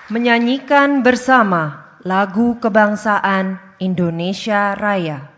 menyanyikan bersama lagu kebangsaan Indonesia Raya.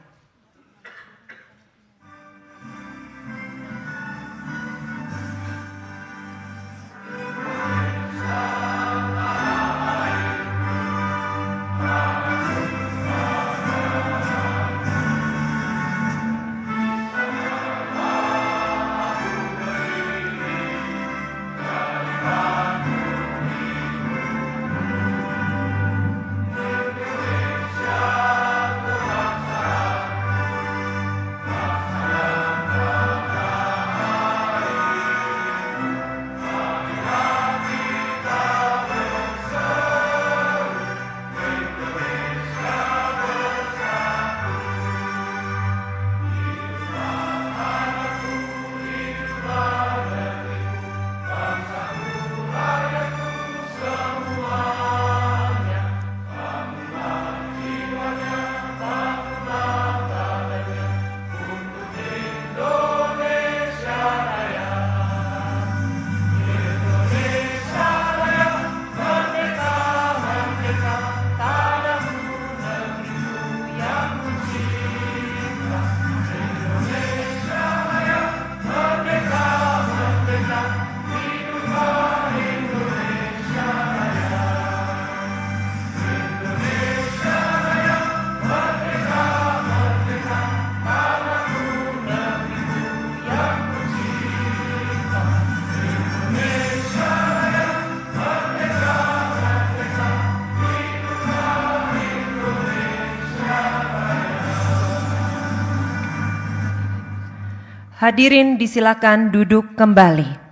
Hadirin disilakan duduk kembali.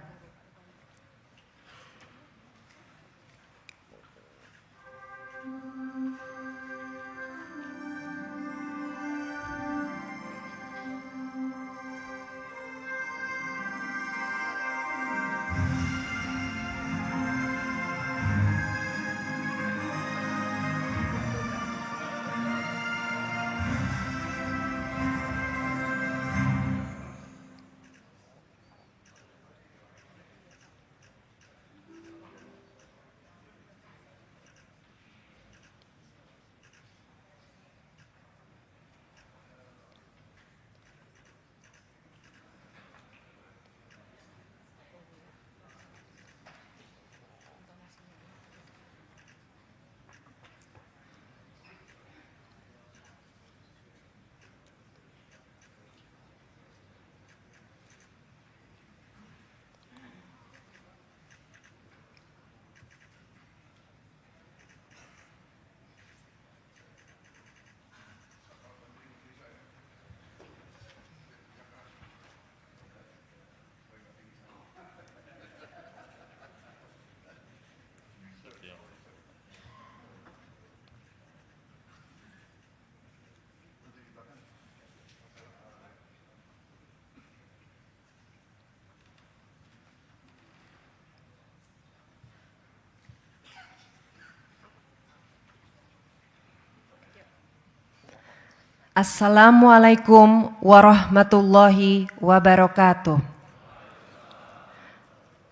Assalamualaikum warahmatullahi wabarakatuh.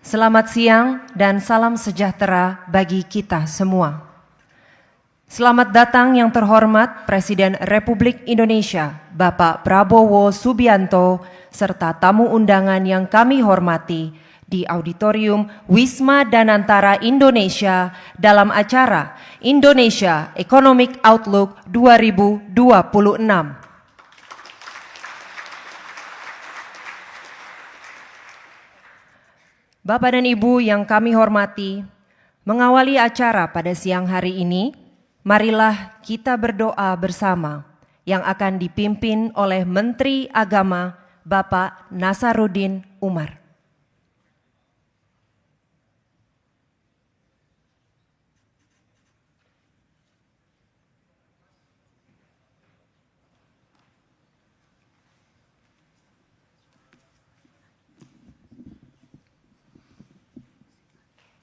Selamat siang dan salam sejahtera bagi kita semua. Selamat datang yang terhormat Presiden Republik Indonesia, Bapak Prabowo Subianto, serta tamu undangan yang kami hormati di Auditorium Wisma Danantara Indonesia dalam acara Indonesia Economic Outlook 2026. Bapak dan Ibu yang kami hormati, mengawali acara pada siang hari ini, marilah kita berdoa bersama yang akan dipimpin oleh Menteri Agama Bapak Nasaruddin Umar.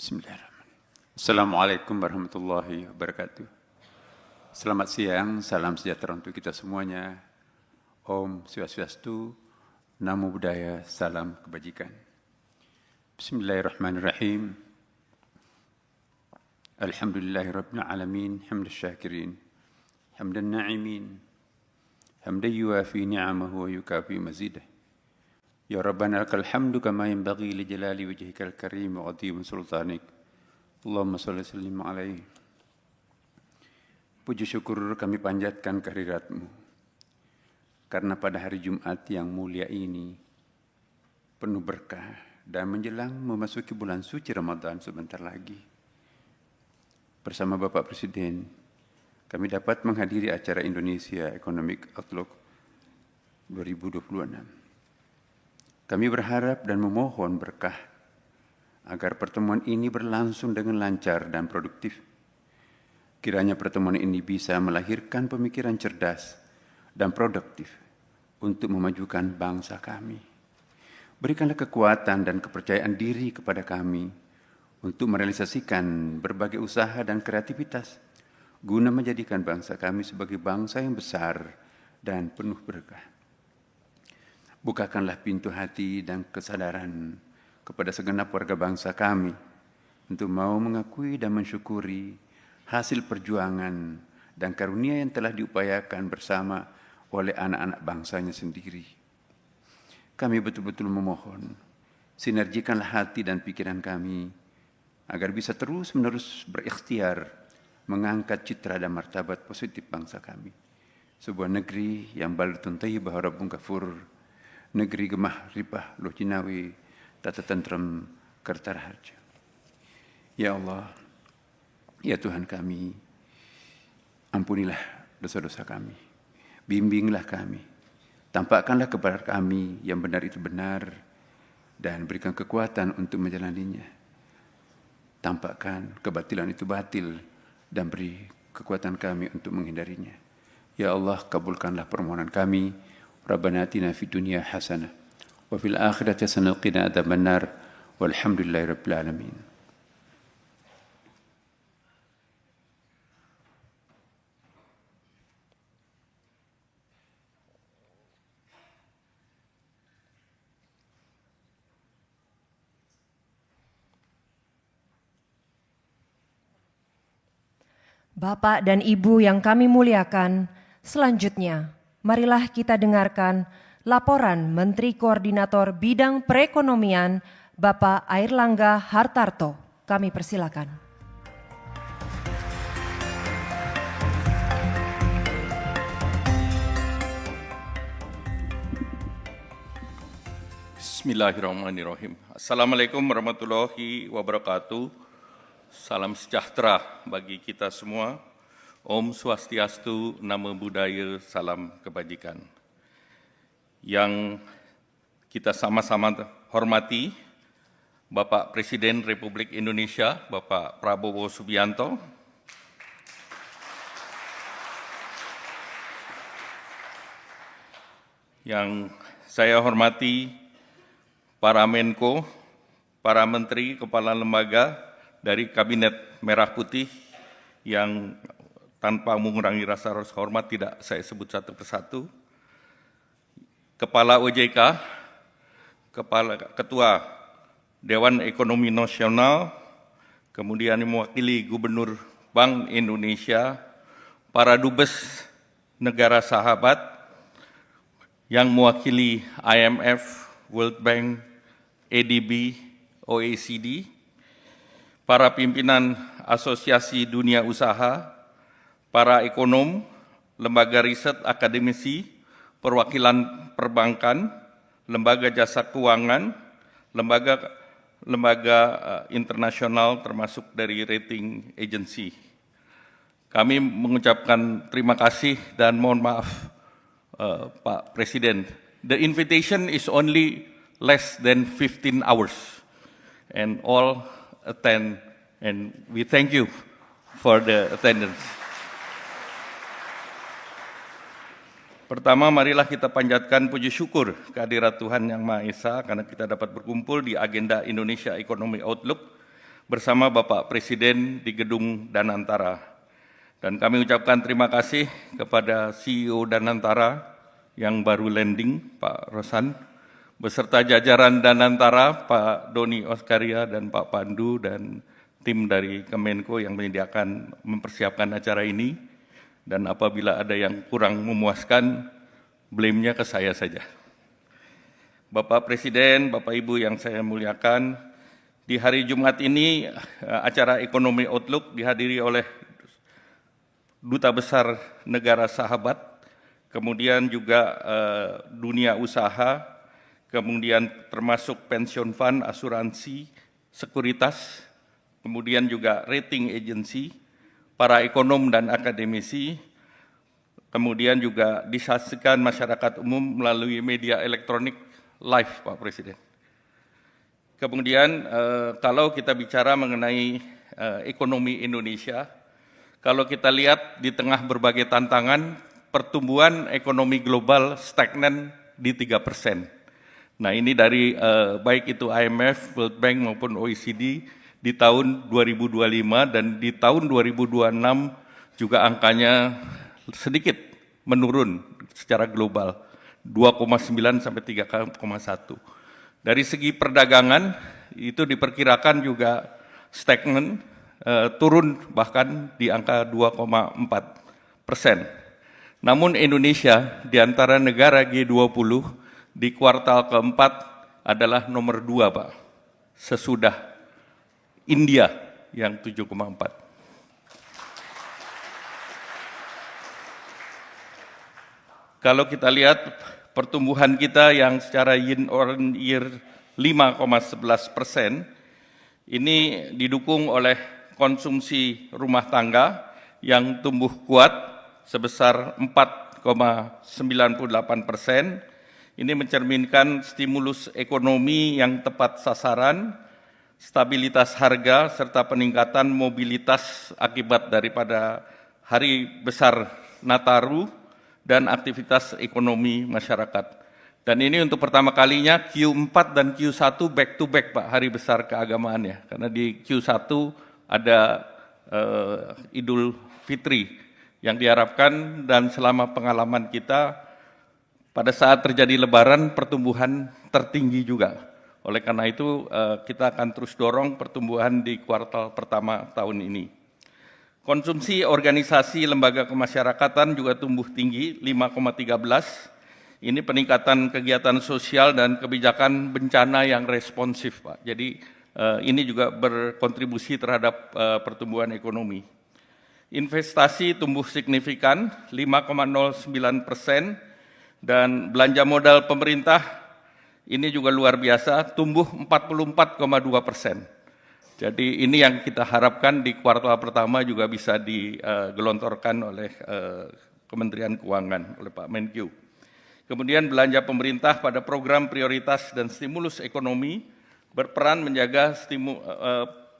Bismillahirrahmanirrahim. Assalamualaikum warahmatullahi wabarakatuh. Selamat siang, salam sejahtera untuk kita semuanya. Om Swastiastu, Namo Buddhaya, salam kebajikan. Bismillahirrahmanirrahim. Alhamdulillahi Rabbil Alamin, hamdan syakirin, hamdan na'imin, hamdan yuafi ni'amahu wa yukafi mazidah. Ya Rabbana lakal hamdu kama yanbaghi li jalali wajhikal karim wa adhim sultanik. Allahumma salli sallim alaihi. Puji syukur kami panjatkan kehadirat-Mu, karena pada hari Jumat yang mulia ini penuh berkah dan menjelang memasuki bulan suci Ramadan sebentar lagi, bersama Bapak Presiden kami dapat menghadiri acara Indonesia Economic Outlook 2026. Kami berharap dan memohon berkah agar pertemuan ini berlangsung dengan lancar dan produktif. Kiranya pertemuan ini bisa melahirkan pemikiran cerdas dan produktif untuk memajukan bangsa kami. Berikanlah kekuatan dan kepercayaan diri kepada kami untuk merealisasikan berbagai usaha dan kreativitas guna menjadikan bangsa kami sebagai bangsa yang besar dan penuh berkah. Bukakanlah pintu hati dan kesadaran kepada segenap warga bangsa kami untuk mau mengakui dan mensyukuri hasil perjuangan dan karunia yang telah diupayakan bersama oleh anak-anak bangsanya sendiri. Kami betul-betul memohon, sinergikanlah hati dan pikiran kami agar bisa terus-menerus berikhtiar mengangkat citra dan martabat positif bangsa kami. Sebuah negeri yang baldatun thayyibah rabbun ghafur, negeri gemah ribah loh jinawi tata tentrem kerta raharja. Ya Allah, ya Tuhan kami, ampunilah dosa-dosa kami, bimbinglah kami, tampakkanlah kepada kami yang benar itu benar, dan berikan kekuatan untuk menjalaninya. Tampakkan kebatilan itu batil, dan beri kekuatan kami untuk menghindarinya. Ya Allah, kabulkanlah permohonan kami. Rabbana atina fid dunya hasanah, wa fil akhirati hasanah wa qina adzabannar, walhamdulillahi rabbil alamin. Bapak dan Ibu yang kami muliakan, selanjutnya marilah kita dengarkan laporan Menteri Koordinator Bidang Perekonomian Bapak Airlangga Hartarto. Kami persilakan. Bismillahirrahmanirrahim. Assalamualaikum warahmatullahi wabarakatuh. Salam sejahtera bagi kita semua. Om Swastiastu, Namo Buddhaya, salam kebajikan. Yang kita sama-sama hormati, Bapak Presiden Republik Indonesia, Bapak Prabowo Subianto, yang saya hormati para Menko, para Menteri, Kepala Lembaga dari Kabinet Merah Putih yang tanpa mengurangi rasa hormat tidak saya sebut satu persatu, Kepala OJK, Ketua Dewan Ekonomi Nasional, kemudian mewakili Gubernur Bank Indonesia, para dubes negara sahabat yang mewakili IMF, World Bank, ADB, OECD, para pimpinan asosiasi dunia usaha, para ekonom, lembaga riset akademisi, perwakilan perbankan, lembaga jasa keuangan, lembaga internasional termasuk dari rating agency. Kami mengucapkan terima kasih dan mohon maaf Pak Presiden. The invitation is only less than 15 hours and all attend, and we thank you for the attendance. Pertama, marilah kita panjatkan puji syukur kehadirat Tuhan Yang Maha Esa karena kita dapat berkumpul di agenda Indonesia Economic Outlook bersama Bapak Presiden di Gedung Danantara. Dan kami ucapkan terima kasih kepada CEO Danantara yang baru landing, Pak Rosan, beserta jajaran Danantara, Pak Doni Oskaria dan Pak Pandu, dan tim dari Kemenko yang mempersiapkan acara ini, dan apabila ada yang kurang memuaskan, blame-nya ke saya saja. Bapak Presiden, Bapak Ibu yang saya muliakan, di hari Jumat ini acara Ekonomi Outlook dihadiri oleh Duta Besar Negara Sahabat, kemudian juga dunia usaha, kemudian termasuk pension fund, asuransi, sekuritas, kemudian juga rating agency, para ekonom dan akademisi, kemudian juga disaksikan masyarakat umum melalui media elektronik live, Pak Presiden. Kemudian kalau kita bicara mengenai ekonomi Indonesia, kalau kita lihat di tengah berbagai tantangan, pertumbuhan ekonomi global stagnan di 3%. Nah ini dari baik itu IMF, World Bank maupun OECD di tahun 2025 dan di tahun 2026 juga angkanya sedikit menurun secara global, 2,9 sampai 3,1. Dari segi perdagangan itu diperkirakan juga stagnan, turun bahkan di angka 2,4%. Namun Indonesia di antara negara G20 di kuartal keempat adalah nomor 2, Pak, sesudah India yang 7,4. Kalau kita lihat pertumbuhan kita yang secara year 5,11%, ini didukung oleh konsumsi rumah tangga yang tumbuh kuat sebesar 4,98%. Ini mencerminkan stimulus ekonomi yang tepat sasaran, stabilitas harga, serta peningkatan mobilitas akibat daripada hari besar Nataru dan aktivitas ekonomi masyarakat. Dan ini untuk pertama kalinya Q4 dan Q1 back to back, Pak, hari besar keagamaannya. Karena di Q1 ada Idul Fitri yang diharapkan, dan selama pengalaman kita pada saat terjadi lebaran pertumbuhan tertinggi juga. Oleh karena itu kita akan terus dorong pertumbuhan di kuartal pertama tahun ini. Konsumsi organisasi lembaga kemasyarakatan juga tumbuh tinggi 5,13. Ini peningkatan kegiatan sosial dan kebijakan bencana yang responsif, Pak. Jadi ini juga berkontribusi terhadap pertumbuhan ekonomi. Investasi tumbuh signifikan 5,09%, dan belanja modal pemerintah ini juga luar biasa, tumbuh 44,2%. Jadi ini yang kita harapkan di kuartal pertama juga bisa digelontorkan oleh Kementerian Keuangan, oleh Pak Menkyu. Kemudian belanja pemerintah pada program prioritas dan stimulus ekonomi berperan menjaga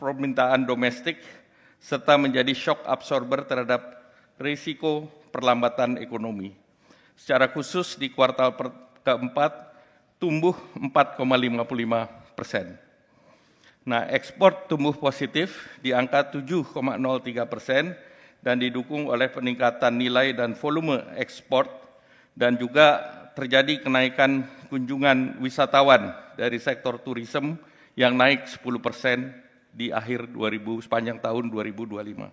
permintaan domestik serta menjadi shock absorber terhadap risiko perlambatan ekonomi. Secara khusus di kuartal keempat tumbuh 4,55%. Nah, ekspor tumbuh positif di angka 7,03% dan didukung oleh peningkatan nilai dan volume ekspor, dan juga terjadi kenaikan kunjungan wisatawan dari sektor turisme yang naik 10% di akhir sepanjang tahun 2025.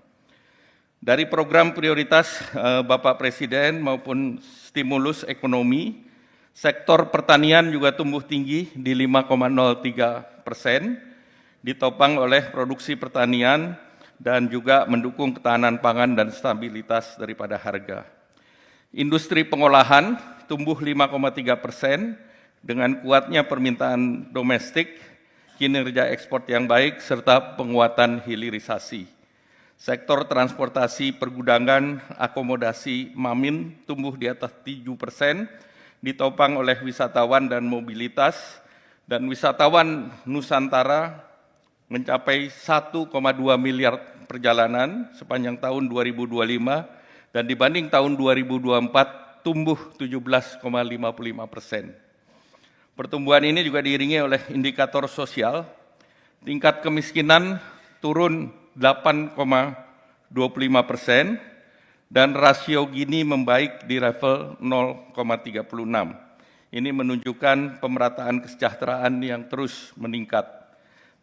Dari program prioritas Bapak Presiden maupun stimulus ekonomi, sektor pertanian juga tumbuh tinggi di 5,03%, ditopang oleh produksi pertanian dan juga mendukung ketahanan pangan dan stabilitas daripada harga. Industri pengolahan tumbuh 5,3% dengan kuatnya permintaan domestik, kinerja ekspor yang baik, serta penguatan hilirisasi. Sektor transportasi, pergudangan, akomodasi, mamin tumbuh di atas 7%, ditopang oleh wisatawan dan mobilitas, dan wisatawan Nusantara mencapai 1,2 miliar perjalanan sepanjang tahun 2025, dan dibanding tahun 2024 tumbuh 17,55%. Pertumbuhan ini juga diiringi oleh indikator sosial, tingkat kemiskinan turun 8,25%, dan rasio Gini membaik di level 0,36. Ini menunjukkan pemerataan kesejahteraan yang terus meningkat.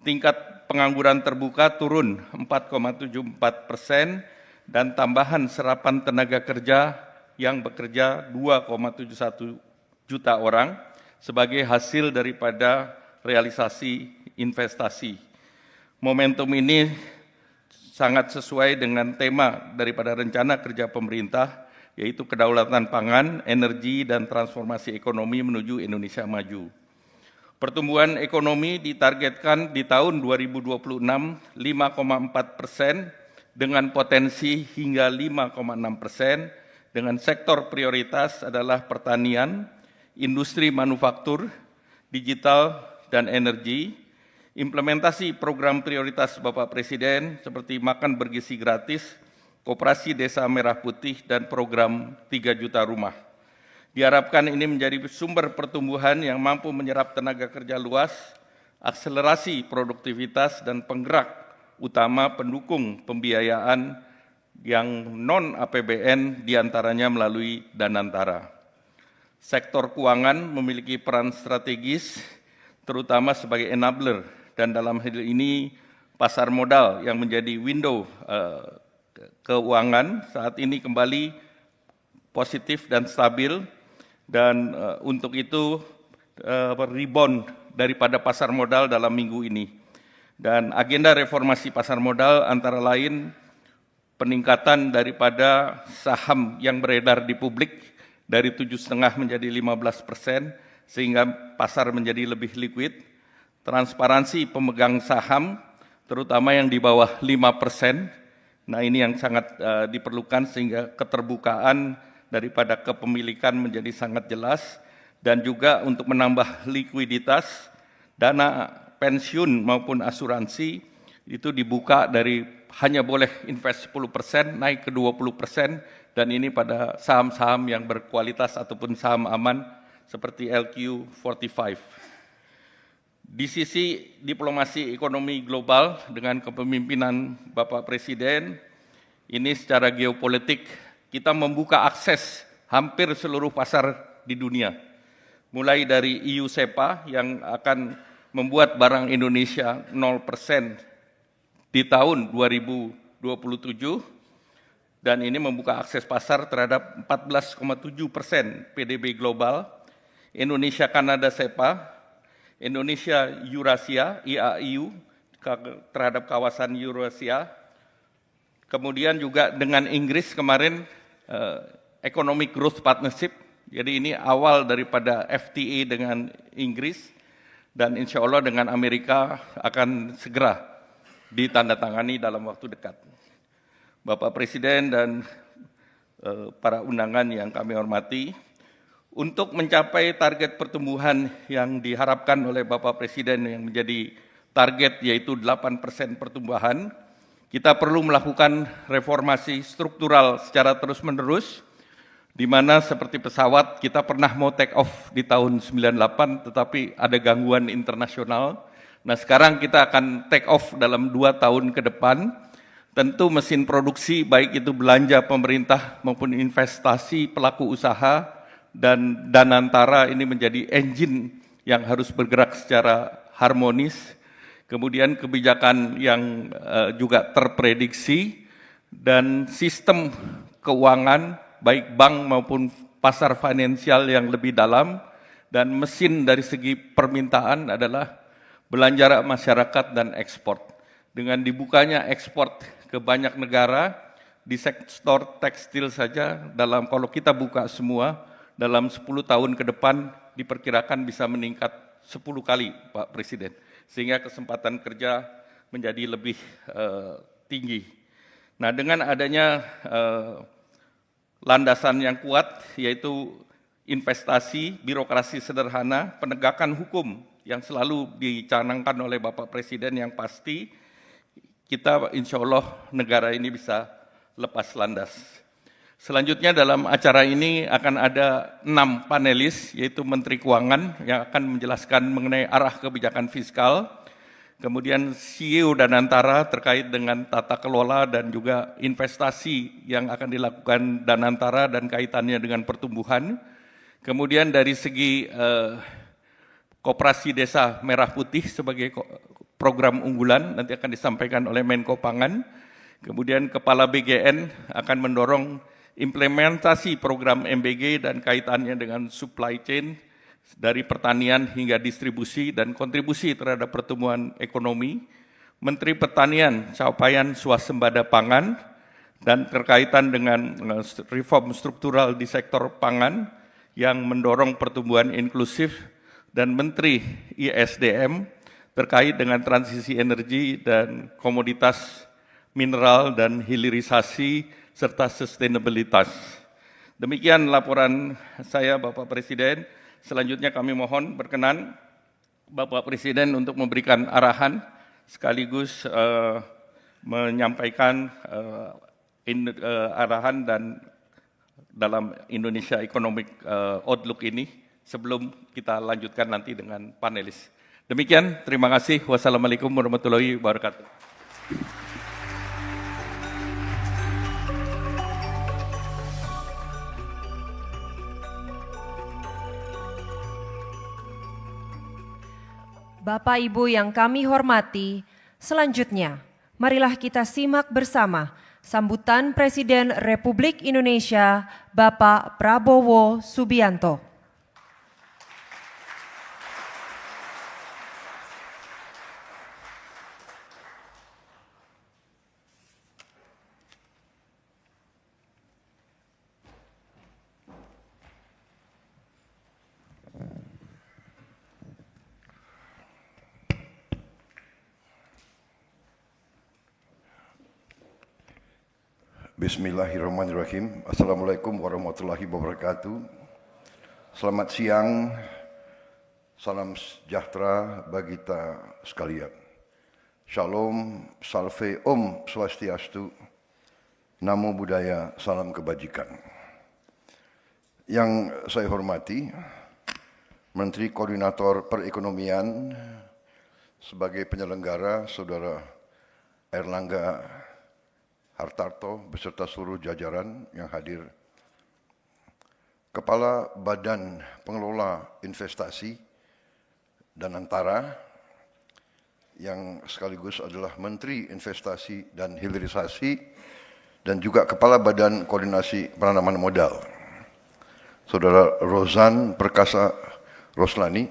tingkat pengangguran terbuka turun 4,74%, dan tambahan serapan tenaga kerja yang bekerja 2,71 juta orang sebagai hasil daripada realisasi investasi. Momentum ini sangat sesuai dengan tema daripada rencana kerja pemerintah, yaitu kedaulatan pangan, energi, dan transformasi ekonomi menuju Indonesia maju. Pertumbuhan ekonomi ditargetkan di tahun 2026 5,4% dengan potensi hingga 5,6%, dengan sektor prioritas adalah pertanian, industri manufaktur, digital, dan energi. Implementasi program prioritas Bapak Presiden seperti makan bergizi gratis, Koperasi Desa Merah Putih, dan program 3 juta rumah. Diharapkan ini menjadi sumber pertumbuhan yang mampu menyerap tenaga kerja luas, akselerasi produktivitas, dan penggerak utama pendukung pembiayaan yang non-APBN diantaranya melalui Danantara. Sektor keuangan memiliki peran strategis terutama sebagai enabler, dan dalam hal ini pasar modal yang menjadi window keuangan saat ini kembali positif dan stabil, dan untuk itu rebound daripada pasar modal dalam minggu ini. Dan agenda reformasi pasar modal antara lain peningkatan daripada saham yang beredar di publik dari 7,5 menjadi 15%, sehingga pasar menjadi lebih liquid. Transparansi pemegang saham, terutama yang di bawah 5%. Nah, ini yang sangat diperlukan sehingga keterbukaan daripada kepemilikan menjadi sangat jelas, dan juga untuk menambah likuiditas, dana pensiun maupun asuransi itu dibuka dari hanya boleh invest 10% naik ke 20%, dan ini pada saham-saham yang berkualitas ataupun saham aman seperti LQ45. Di sisi diplomasi ekonomi global dengan kepemimpinan Bapak Presiden, ini secara geopolitik kita membuka akses hampir seluruh pasar di dunia. Mulai dari EU SEPA yang akan membuat barang Indonesia 0% di tahun 2027, dan ini membuka akses pasar terhadap 14,7% PDB global. Indonesia Kanada SEPA, Indonesia Eurasia IAEU terhadap kawasan Eurasia. Kemudian juga dengan Inggris kemarin Economic Growth Partnership. Jadi ini awal daripada FTA dengan Inggris, dan insya Allah dengan Amerika akan segera ditandatangani dalam waktu dekat. Bapak Presiden dan para undangan yang kami hormati, untuk mencapai target pertumbuhan yang diharapkan oleh Bapak Presiden yang menjadi target yaitu 8% pertumbuhan, kita perlu melakukan reformasi struktural secara terus-menerus, di mana seperti pesawat kita pernah mau take off di tahun 98 tetapi ada gangguan internasional. Nah, sekarang kita akan take off dalam 2 tahun ke depan. Tentu mesin produksi baik itu belanja pemerintah maupun investasi pelaku usaha dan Danantara ini menjadi engine yang harus bergerak secara harmonis. Kemudian kebijakan yang juga terprediksi, dan sistem keuangan baik bank maupun pasar finansial yang lebih dalam, dan mesin dari segi permintaan adalah belanja masyarakat dan ekspor. Dengan dibukanya ekspor ke banyak negara, di sektor tekstil saja kalau kita buka semua, dalam 10 tahun ke depan diperkirakan bisa meningkat 10 kali, Pak Presiden. Sehingga kesempatan kerja menjadi lebih tinggi. Nah, dengan adanya landasan yang kuat, yaitu investasi, birokrasi sederhana, penegakan hukum yang selalu dicanangkan oleh Bapak Presiden yang pasti, kita insya Allah negara ini bisa lepas landas. Selanjutnya dalam acara ini akan ada 6 panelis, yaitu Menteri Keuangan yang akan menjelaskan mengenai arah kebijakan fiskal, kemudian CEO Danantara terkait dengan tata kelola dan juga investasi yang akan dilakukan Danantara dan kaitannya dengan pertumbuhan, kemudian dari segi Koperasi Desa Merah Putih sebagai program unggulan, nanti akan disampaikan oleh Menko Pangan. Kemudian Kepala BGN akan mendorong implementasi program MBG dan kaitannya dengan supply chain dari pertanian hingga distribusi dan kontribusi terhadap pertumbuhan ekonomi. Menteri Pertanian capaian swasembada pangan dan terkaitan dengan reform struktural di sektor pangan yang mendorong pertumbuhan inklusif, dan Menteri ISDM terkait dengan transisi energi dan komoditas mineral dan hilirisasi serta sustainabilitas. Demikian laporan saya, Bapak Presiden. Selanjutnya kami mohon berkenan Bapak Presiden untuk memberikan arahan sekaligus menyampaikan arahan dan dalam Indonesia Economic Outlook ini sebelum kita lanjutkan nanti dengan panelis. Demikian, terima kasih. Wassalamualaikum warahmatullahi wabarakatuh. Bapak Ibu yang kami hormati, selanjutnya marilah kita simak bersama sambutan Presiden Republik Indonesia Bapak Prabowo Subianto. Bismillahirrahmanirrahim. Assalamualaikum warahmatullahi wabarakatuh. Selamat siang, salam sejahtera bagi kita sekalian. Shalom, salve, om swastiastu, namo buddhaya, salam kebajikan. Yang saya hormati, Menteri Koordinator Perekonomian sebagai penyelenggara, Saudara Erlangga Hartarto beserta seluruh jajaran yang hadir, Kepala Badan Pengelola Investasi dan Antara yang sekaligus adalah Menteri Investasi dan Hilirisasi, dan juga Kepala Badan Koordinasi Penanaman Modal, Saudara Rozan Perkasa Roslani,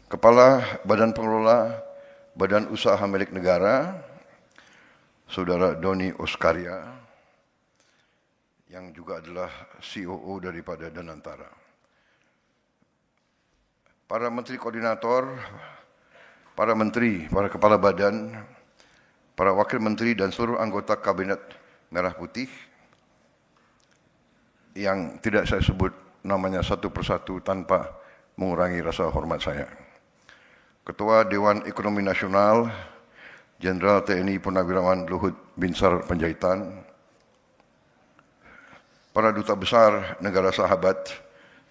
Kepala Badan Pengelola Badan Usaha Milik Negara, Saudara Doni Oskaria, yang juga adalah COO daripada Danantara. Para Menteri Koordinator, para Menteri, para Kepala Badan, para Wakil Menteri dan seluruh anggota Kabinet Merah Putih, yang tidak saya sebut namanya satu persatu tanpa mengurangi rasa hormat saya. Ketua Dewan Ekonomi Nasional, Jenderal TNI Purnawirawan Luhut Binsar Panjaitan, para duta besar negara sahabat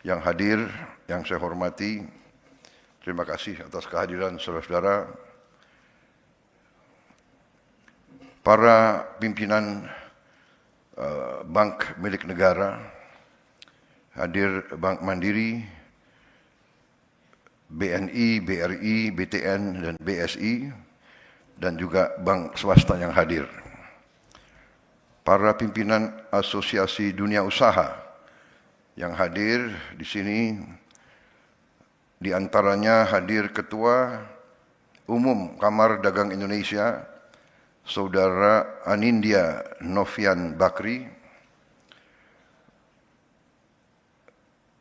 yang hadir, yang saya hormati, terima kasih atas kehadiran saudara-saudara, para pimpinan bank milik negara, hadir Bank Mandiri, BNI, BRI, BTN, dan BSI, dan juga bank swasta yang hadir. Para pimpinan Asosiasi Dunia Usaha yang hadir di sini, di antaranya hadir Ketua Umum Kamar Dagang Indonesia, Saudara Anindya Novian Bakri.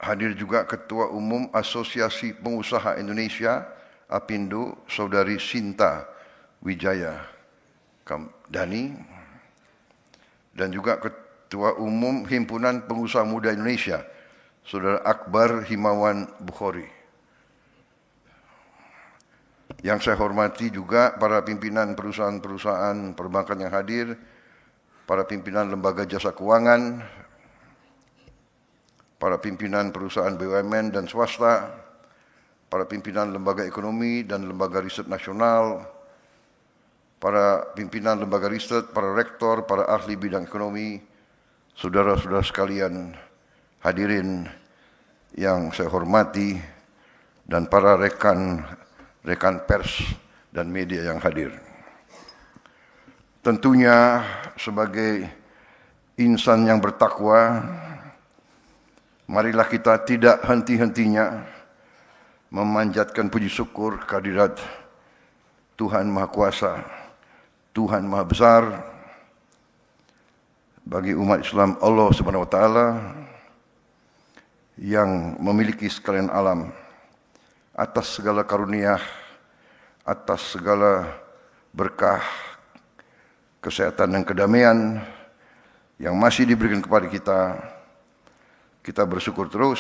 Hadir juga Ketua Umum Asosiasi Pengusaha Indonesia, APindo, Saudari Sinta Wijaya Kamdani, dan juga Ketua Umum Himpunan Pengusaha Muda Indonesia, Saudara Akbar Himawan Bukhari. Yang saya hormati juga para pimpinan perusahaan-perusahaan perbankan yang hadir, para pimpinan lembaga jasa keuangan, para pimpinan perusahaan BUMN dan swasta, para pimpinan lembaga ekonomi dan lembaga riset nasional, para pimpinan lembaga riset, para rektor, para ahli bidang ekonomi, saudara-saudara sekalian hadirin yang saya hormati, dan para rekan rekan pers dan media yang hadir. Tentunya sebagai insan yang bertakwa, marilah kita tidak henti-hentinya memanjatkan puji syukur kehadirat Tuhan Maha Kuasa, Tuhan Maha Besar, bagi umat Islam Allah Subhanahu wa taala yang memiliki sekalian alam, atas segala karunia, atas segala berkah, kesehatan dan kedamaian yang masih diberikan kepada kita. Kita bersyukur terus,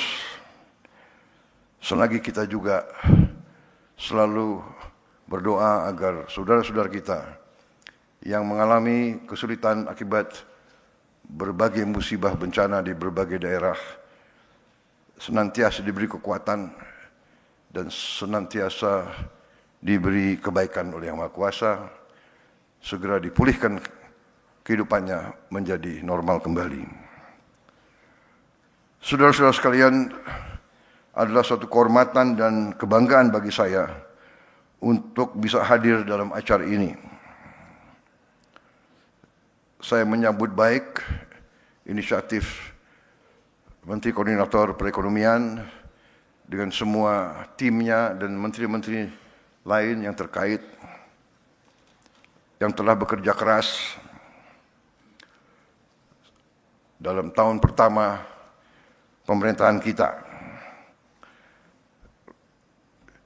selagi kita juga selalu berdoa agar saudara-saudara kita yang mengalami kesulitan akibat berbagai musibah bencana di berbagai daerah senantiasa diberi kekuatan dan senantiasa diberi kebaikan oleh Yang Maha Kuasa, segera dipulihkan kehidupannya menjadi normal kembali. Saudara-saudara sekalian, adalah suatu kehormatan dan kebanggaan bagi saya untuk bisa hadir dalam acara ini. Saya menyambut baik inisiatif Menteri Koordinator Perekonomian dengan semua timnya dan menteri-menteri lain yang terkait yang telah bekerja keras dalam tahun pertama pemerintahan kita.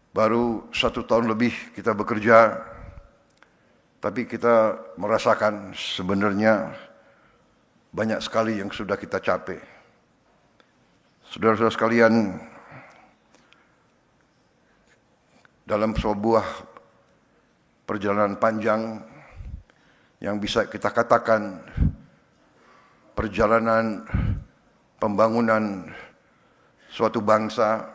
Baru 1 tahun lebih kita bekerja, tapi kita merasakan sebenarnya banyak sekali yang sudah kita capai. Saudara-saudara sekalian, dalam sebuah perjalanan panjang yang bisa kita katakan perjalanan pembangunan suatu bangsa,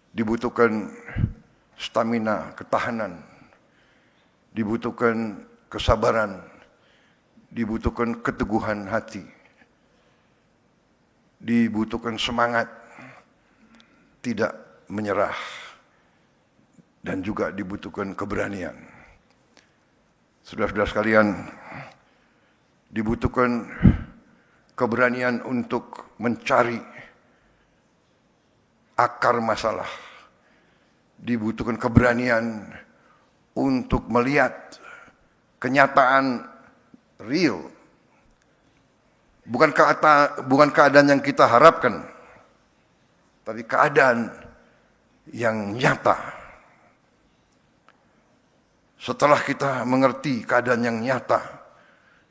dibutuhkan stamina, ketahanan, dibutuhkan kesabaran, dibutuhkan keteguhan hati, dibutuhkan semangat, tidak menyerah, dan juga dibutuhkan keberanian. Saudara-saudara sekalian, dibutuhkan keberanian untuk mencari akar masalah, dibutuhkan keberanian untuk melihat kenyataan real, bukan keadaan yang kita harapkan, tapi keadaan yang nyata. Setelah kita mengerti keadaan yang nyata,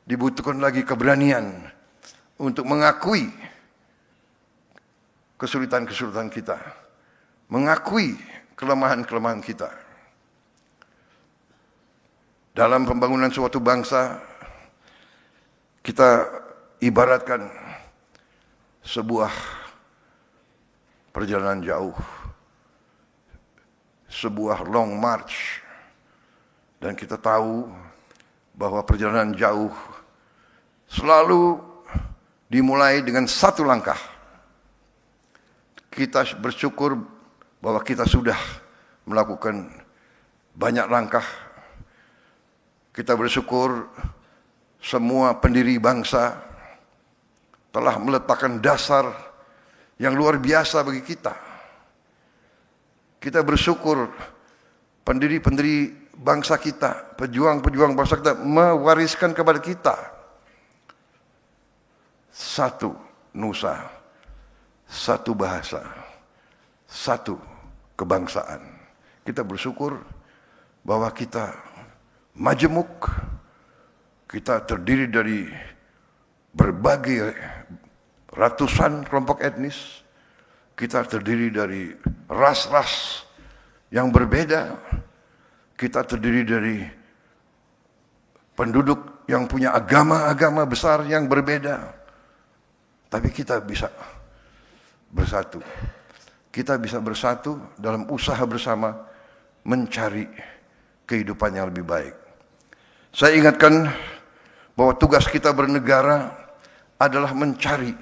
dibutuhkan lagi keberanian untuk mengakui kesulitan-kesulitan kita, mengakui kelemahan-kelemahan kita. Dalam pembangunan suatu bangsa, kita ibaratkan sebuah perjalanan jauh, sebuah long march, dan kita tahu bahwa perjalanan jauh selalu dimulai dengan satu langkah. Kita bersyukur bahwa kita sudah melakukan banyak langkah. Kita bersyukur semua pendiri bangsa telah meletakkan dasar yang luar biasa bagi kita. Kita bersyukur pendiri-pendiri bangsa kita, pejuang-pejuang bangsa kita mewariskan kepada kita satu nusa, satu bahasa, satu kebangsaan. Kita bersyukur bahwa kita majemuk, kita terdiri dari berbagai ratusan kelompok etnis, kita terdiri dari ras-ras yang berbeda, kita terdiri dari penduduk yang punya agama-agama besar yang berbeda, tapi kita bisa bersatu. Kita bisa bersatu dalam usaha bersama mencari kehidupan yang lebih baik. Saya ingatkan bahwa tugas kita bernegara adalah mencari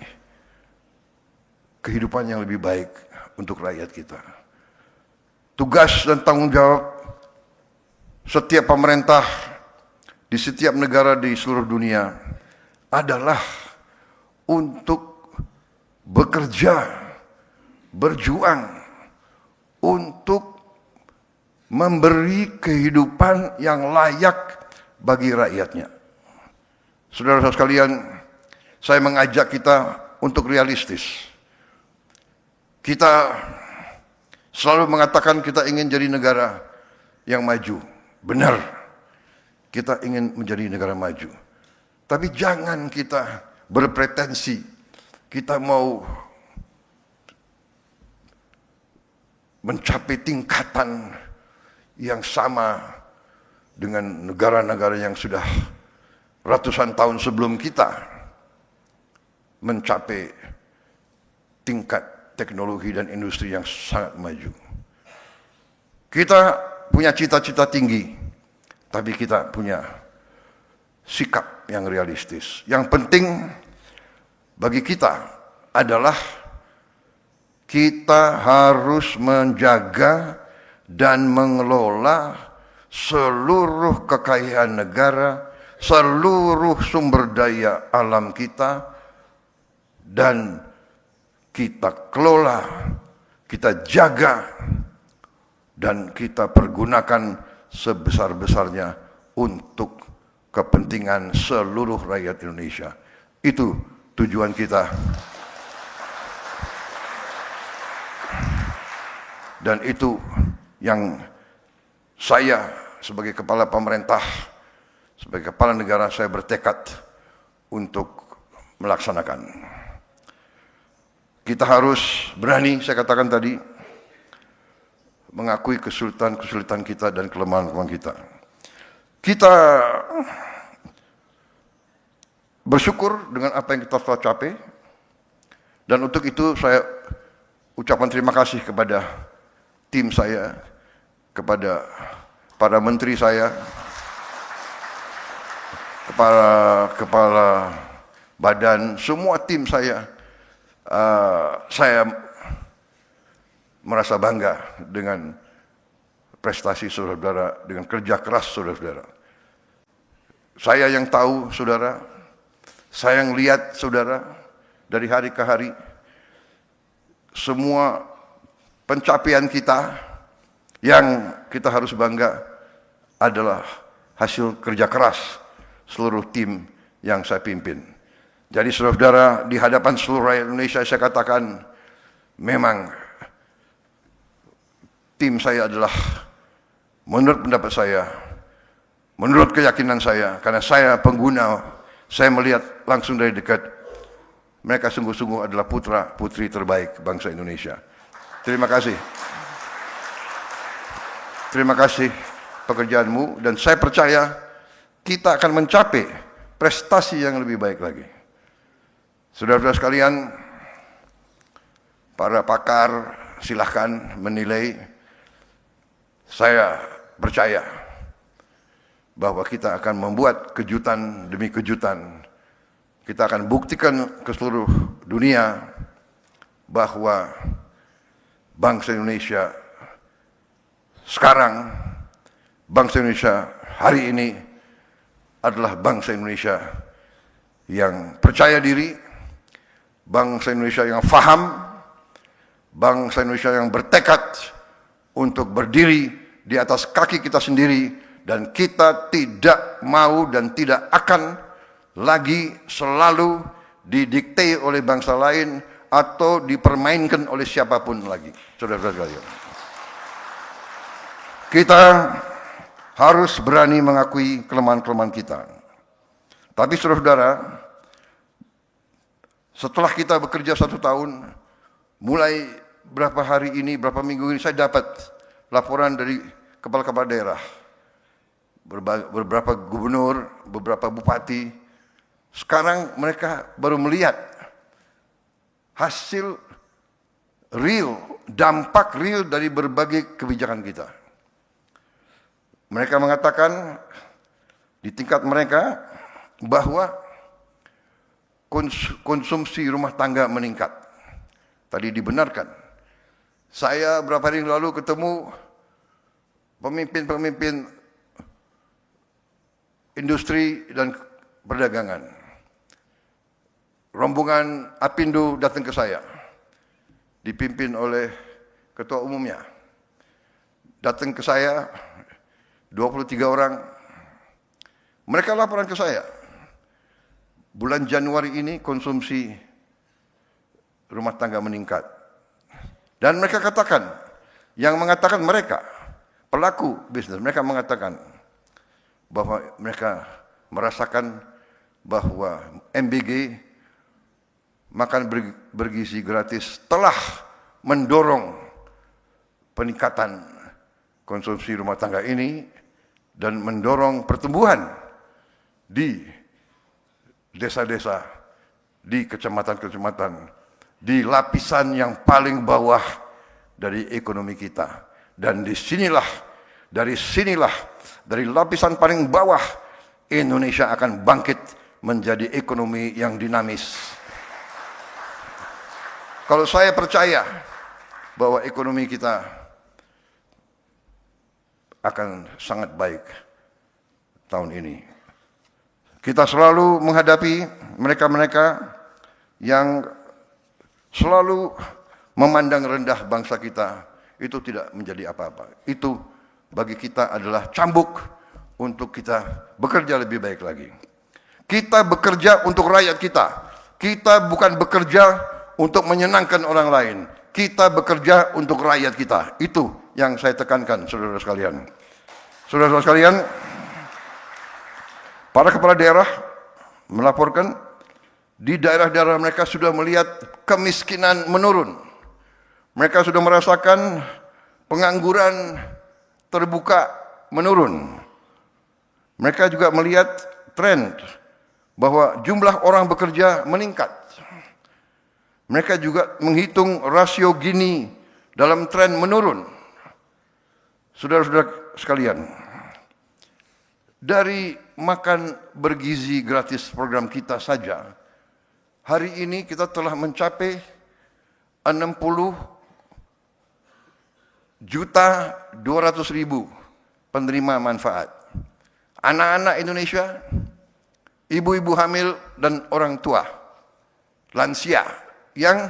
kehidupan yang lebih baik untuk rakyat kita. tugas dan tanggung jawab setiap pemerintah di setiap negara di seluruh dunia adalah untuk bekerja, berjuang untuk memberi kehidupan yang layak bagi rakyatnya. Saudara-saudara sekalian, saya mengajak kita untuk realistis. Kita selalu mengatakan kita ingin jadi negara yang maju. Benar, kita ingin menjadi negara maju. Tapi jangan kita berpretensi kita mau mencapai tingkatan yang sama dengan negara-negara yang sudah ratusan tahun sebelum kita mencapai tingkat teknologi dan industri yang sangat maju. Kita punya cita-cita tinggi, tapi kita punya sikap yang realistis. Yang penting bagi kita adalah kita harus menjaga dan mengelola seluruh kekayaan negara, seluruh sumber daya alam kita, dan kita kelola, kita jaga, dan kita pergunakan sebesar-besarnya untuk kepentingan seluruh rakyat Indonesia. Itu tujuan kita. Dan itu yang saya sebagai kepala pemerintah, sebagai kepala negara, saya bertekad untuk melaksanakan. Kita harus berani, saya katakan tadi, mengakui kesulitan-kesulitan kita dan kelemahan-kelemahan kita. Kita bersyukur dengan apa yang kita telah capai, dan untuk itu saya ucapkan terima kasih kepada tim saya, kepada para menteri saya, kepada kepala badan, semua tim saya. Saya merasa bangga dengan prestasi saudara-saudara, dengan kerja keras saudara-saudara. Saya yang tahu saudara, saya yang lihat saudara dari hari ke hari, semua pencapaian kita yang kita harus bangga adalah hasil kerja keras seluruh tim yang saya pimpin. Jadi saudara-saudara, di hadapan seluruh rakyat Indonesia saya katakan, memang tim saya adalah, menurut pendapat saya, menurut keyakinan saya, karena saya pengguna, saya melihat langsung dari dekat, mereka sungguh-sungguh adalah putra-putri terbaik bangsa Indonesia. Terima kasih. Terima kasih pekerjaanmu, dan saya percaya kita akan mencapai prestasi yang lebih baik lagi. Saudara-saudara sekalian, para pakar silahkan menilai. Saya percaya bahwa kita akan membuat kejutan demi kejutan. Kita akan buktikan ke seluruh dunia bahwa bangsa Indonesia sekarang, bangsa Indonesia hari ini adalah bangsa Indonesia yang percaya diri, bangsa Indonesia yang faham, bangsa Indonesia yang bertekad untuk berdiri di atas kaki kita sendiri, dan kita tidak mau dan tidak akan lagi selalu didikte oleh bangsa lain atau dipermainkan oleh siapapun lagi. Saudara-saudara sekalian, kita harus berani mengakui kelemahan-kelemahan kita. Tapi saudara-saudara, setelah kita bekerja 1 tahun, mulai berapa hari ini, berapa minggu ini, saya dapat laporan dari kepala-kepala daerah, beberapa gubernur, beberapa bupati. Sekarang mereka baru melihat hasil real, dampak real dari berbagai kebijakan kita. Mereka mengatakan di tingkat mereka bahwa konsumsi rumah tangga meningkat. Tadi dibenarkan. Saya beberapa hari lalu ketemu pemimpin-pemimpin industri dan perdagangan. Rombongan Apindo datang ke saya, dipimpin oleh ketua umumnya. Datang ke saya 23 orang. Mereka laporan ke saya. Bulan Januari ini konsumsi rumah tangga meningkat. Dan mereka katakan, yang mengatakan mereka, pelaku bisnis, mereka mengatakan bahwa mereka merasakan bahwa MBG makan bergizi gratis telah mendorong peningkatan konsumsi rumah tangga ini dan mendorong pertumbuhan di desa-desa, di kecamatan-kecamatan, di lapisan yang paling bawah dari ekonomi kita. Dan dari sinilah, dari lapisan paling bawah, Indonesia akan bangkit menjadi ekonomi yang dinamis. Kalau saya percaya bahwa ekonomi kita akan sangat baik tahun ini. Kita selalu menghadapi mereka-mereka yang selalu memandang rendah bangsa kita. Itu tidak menjadi apa-apa. Itu bagi kita adalah cambuk untuk kita bekerja lebih baik lagi. Kita bekerja untuk rakyat kita. Kita bukan bekerja untuk menyenangkan orang lain. Kita bekerja untuk rakyat kita. Itu yang saya tekankan, saudara sekalian. Saudara sekalian, para kepala daerah melaporkan di daerah-daerah mereka sudah melihat kemiskinan menurun. Mereka sudah merasakan pengangguran terbuka menurun. Mereka juga melihat tren bahwa jumlah orang bekerja meningkat. Mereka juga menghitung rasio Gini dalam tren menurun. Saudara-saudara sekalian, dari makan bergizi gratis program kita saja, hari ini kita telah mencapai 60.200.000 penerima manfaat. Anak-anak Indonesia, ibu-ibu hamil dan orang tua, lansia, yang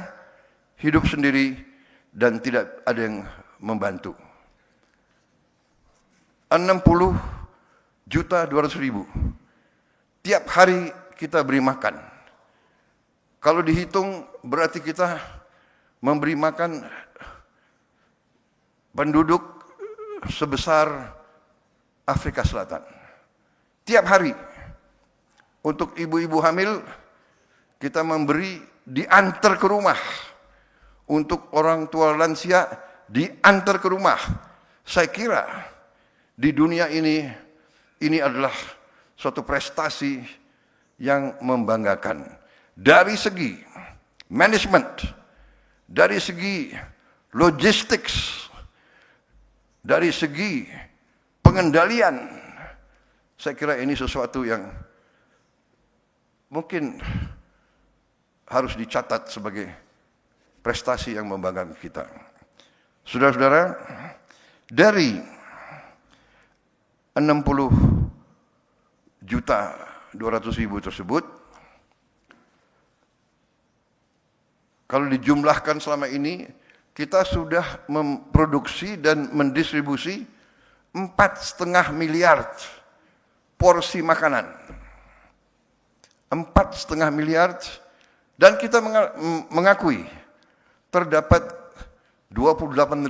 hidup sendiri dan tidak ada yang membantu. 60.200.000. Tiap hari kita beri makan. Kalau dihitung berarti kita memberi makan penduduk sebesar Afrika Selatan. Tiap hari untuk ibu-ibu hamil kita memberi diantar ke rumah. Untuk orang tua lansia diantar ke rumah. Saya kira di dunia ini adalah suatu prestasi yang membanggakan. Dari segi manajemen, dari segi logistik, dari segi pengendalian, saya kira ini sesuatu yang mungkin harus dicatat sebagai prestasi yang membanggakan kita. Saudara-saudara, dari 60.200.000 tersebut, kalau dijumlahkan selama ini, kita sudah memproduksi dan mendistribusi 4,5 miliar porsi makanan. 4,5 miliar. Dan kita mengakui terdapat 28.000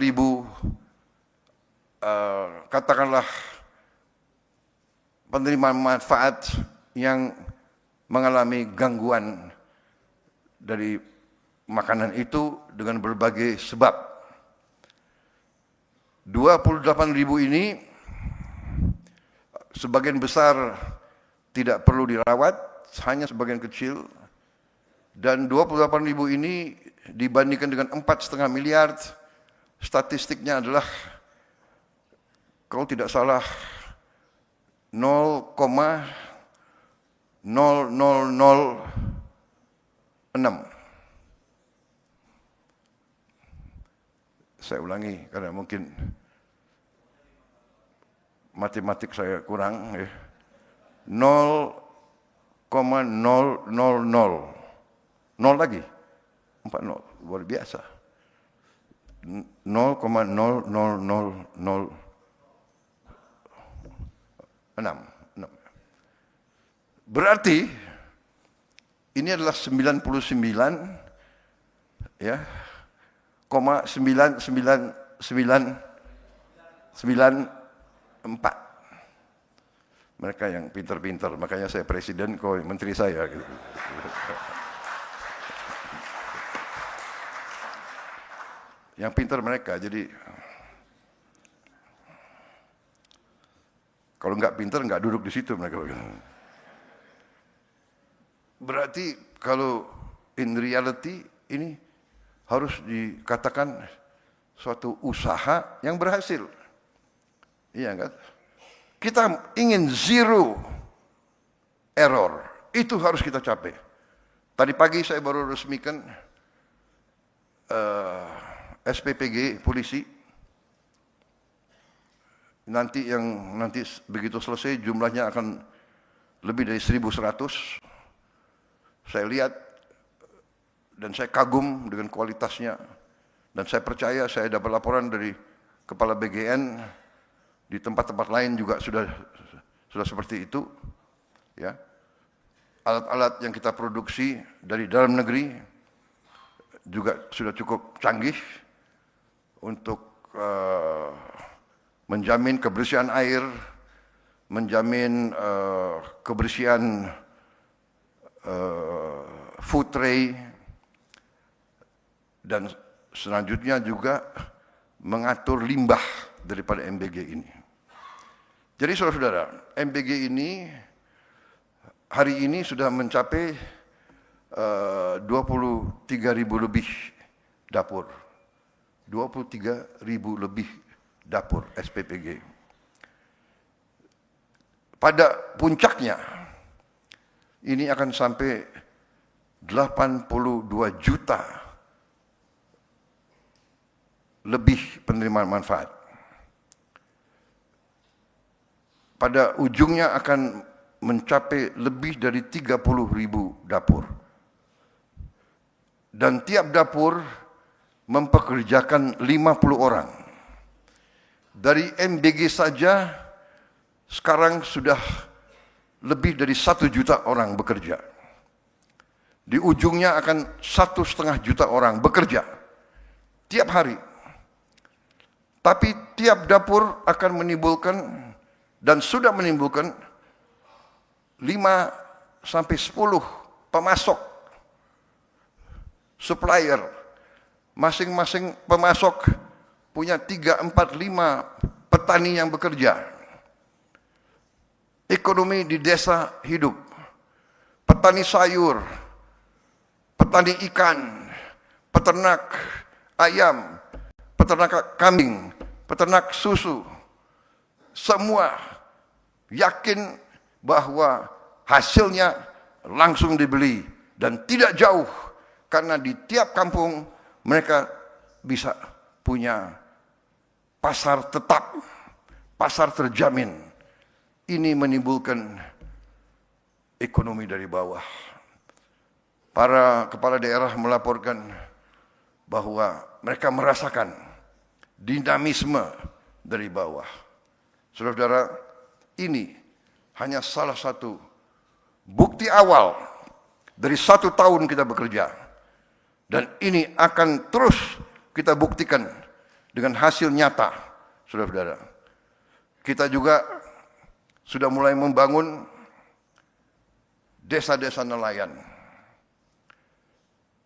katakanlah penerima manfaat yang mengalami gangguan dari makanan itu dengan berbagai sebab. 28.000 ini sebagian besar tidak perlu dirawat, hanya sebagian kecil. Dan 28.000 ini dibandingkan dengan 4,5 miliar, statistiknya adalah, kalau tidak salah, 0,0006. Saya ulangi karena mungkin matematik saya kurang, ya. 0,000. Nol lagi. 40, luar biasa. 0,00006. Berarti ini adalah 99 ya, 99994. Mereka yang pintar-pintar, makanya saya presiden, kau menteri saya gitu. Yang pintar mereka, jadi kalau nggak pintar nggak duduk di situ mereka. Berarti kalau in reality ini harus dikatakan suatu usaha yang berhasil. Iya kan? Kita ingin zero error, itu harus kita capai. Tadi pagi saya baru resmikan SPPG polisi. Nanti begitu selesai jumlahnya akan lebih dari 1.100. Saya lihat dan saya kagum dengan kualitasnya, dan saya percaya, saya dapat laporan dari Kepala BGN di tempat-tempat lain juga sudah seperti itu, ya. Alat-alat yang kita produksi dari dalam negeri juga sudah cukup canggih untuk menjamin kebersihan air, menjamin kebersihan food tray, dan selanjutnya juga mengatur limbah daripada MBG ini. Jadi saudara-saudara, MBG ini hari ini sudah mencapai 23.000 lebih dapur. 23.000 lebih dapur SPPG. Pada puncaknya, ini akan sampai 82 juta lebih penerima manfaat. Pada ujungnya akan mencapai lebih dari 30.000 dapur. Dan tiap dapur mempekerjakan 50 orang. Dari MBG saja sekarang sudah lebih dari 1 juta orang bekerja. Di ujungnya akan 1,5 juta orang bekerja tiap hari. Tapi tiap dapur akan menimbulkan dan sudah menimbulkan 5 sampai 10 pemasok, supplier. Masing-masing pemasok punya 3, 4, 5 petani yang bekerja. Ekonomi di desa hidup. Petani sayur, petani ikan, peternak ayam, peternak kambing, peternak susu. Semua yakin bahwa hasilnya langsung dibeli dan tidak jauh, karena di tiap kampung mereka bisa punya pasar tetap, pasar terjamin. Ini menimbulkan ekonomi dari bawah. Para kepala daerah melaporkan bahwa mereka merasakan dinamisme dari bawah. Saudara-saudara, ini hanya salah satu bukti awal dari 1 tahun kita bekerja. Dan ini akan terus kita buktikan dengan hasil nyata, saudara-saudara. Kita juga sudah mulai membangun desa-desa nelayan.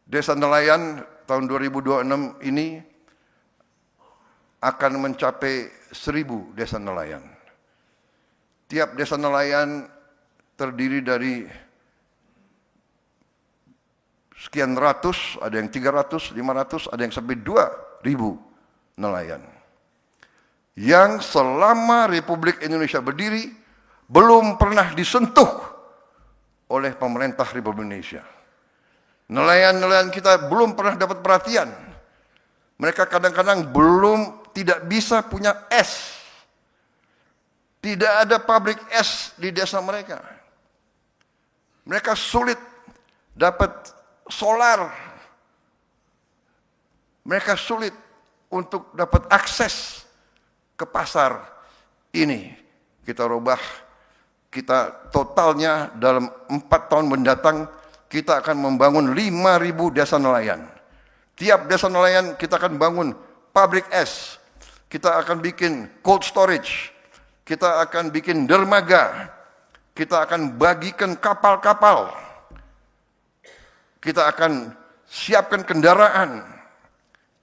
Desa nelayan tahun 2026 ini akan mencapai 1.000 desa nelayan. Tiap desa nelayan terdiri dari sekian ratus, ada yang 300, 500, ada yang sampai 2.000 nelayan. Yang selama Republik Indonesia berdiri belum pernah disentuh oleh pemerintah Republik Indonesia. Nelayan-nelayan kita belum pernah dapat perhatian. Mereka kadang-kadang tidak bisa punya es. Tidak ada pabrik es di desa mereka. Mereka sulit dapat solar. Mereka sulit untuk dapat akses ke pasar ini. Kita rubah, kita totalnya dalam 4 tahun mendatang, kita akan membangun 5.000 desa nelayan. Tiap desa nelayan kita akan bangun pabrik es. Kita akan bikin cold storage. Kita akan bikin dermaga. Kita akan bagikan kapal-kapal. Kita akan siapkan kendaraan.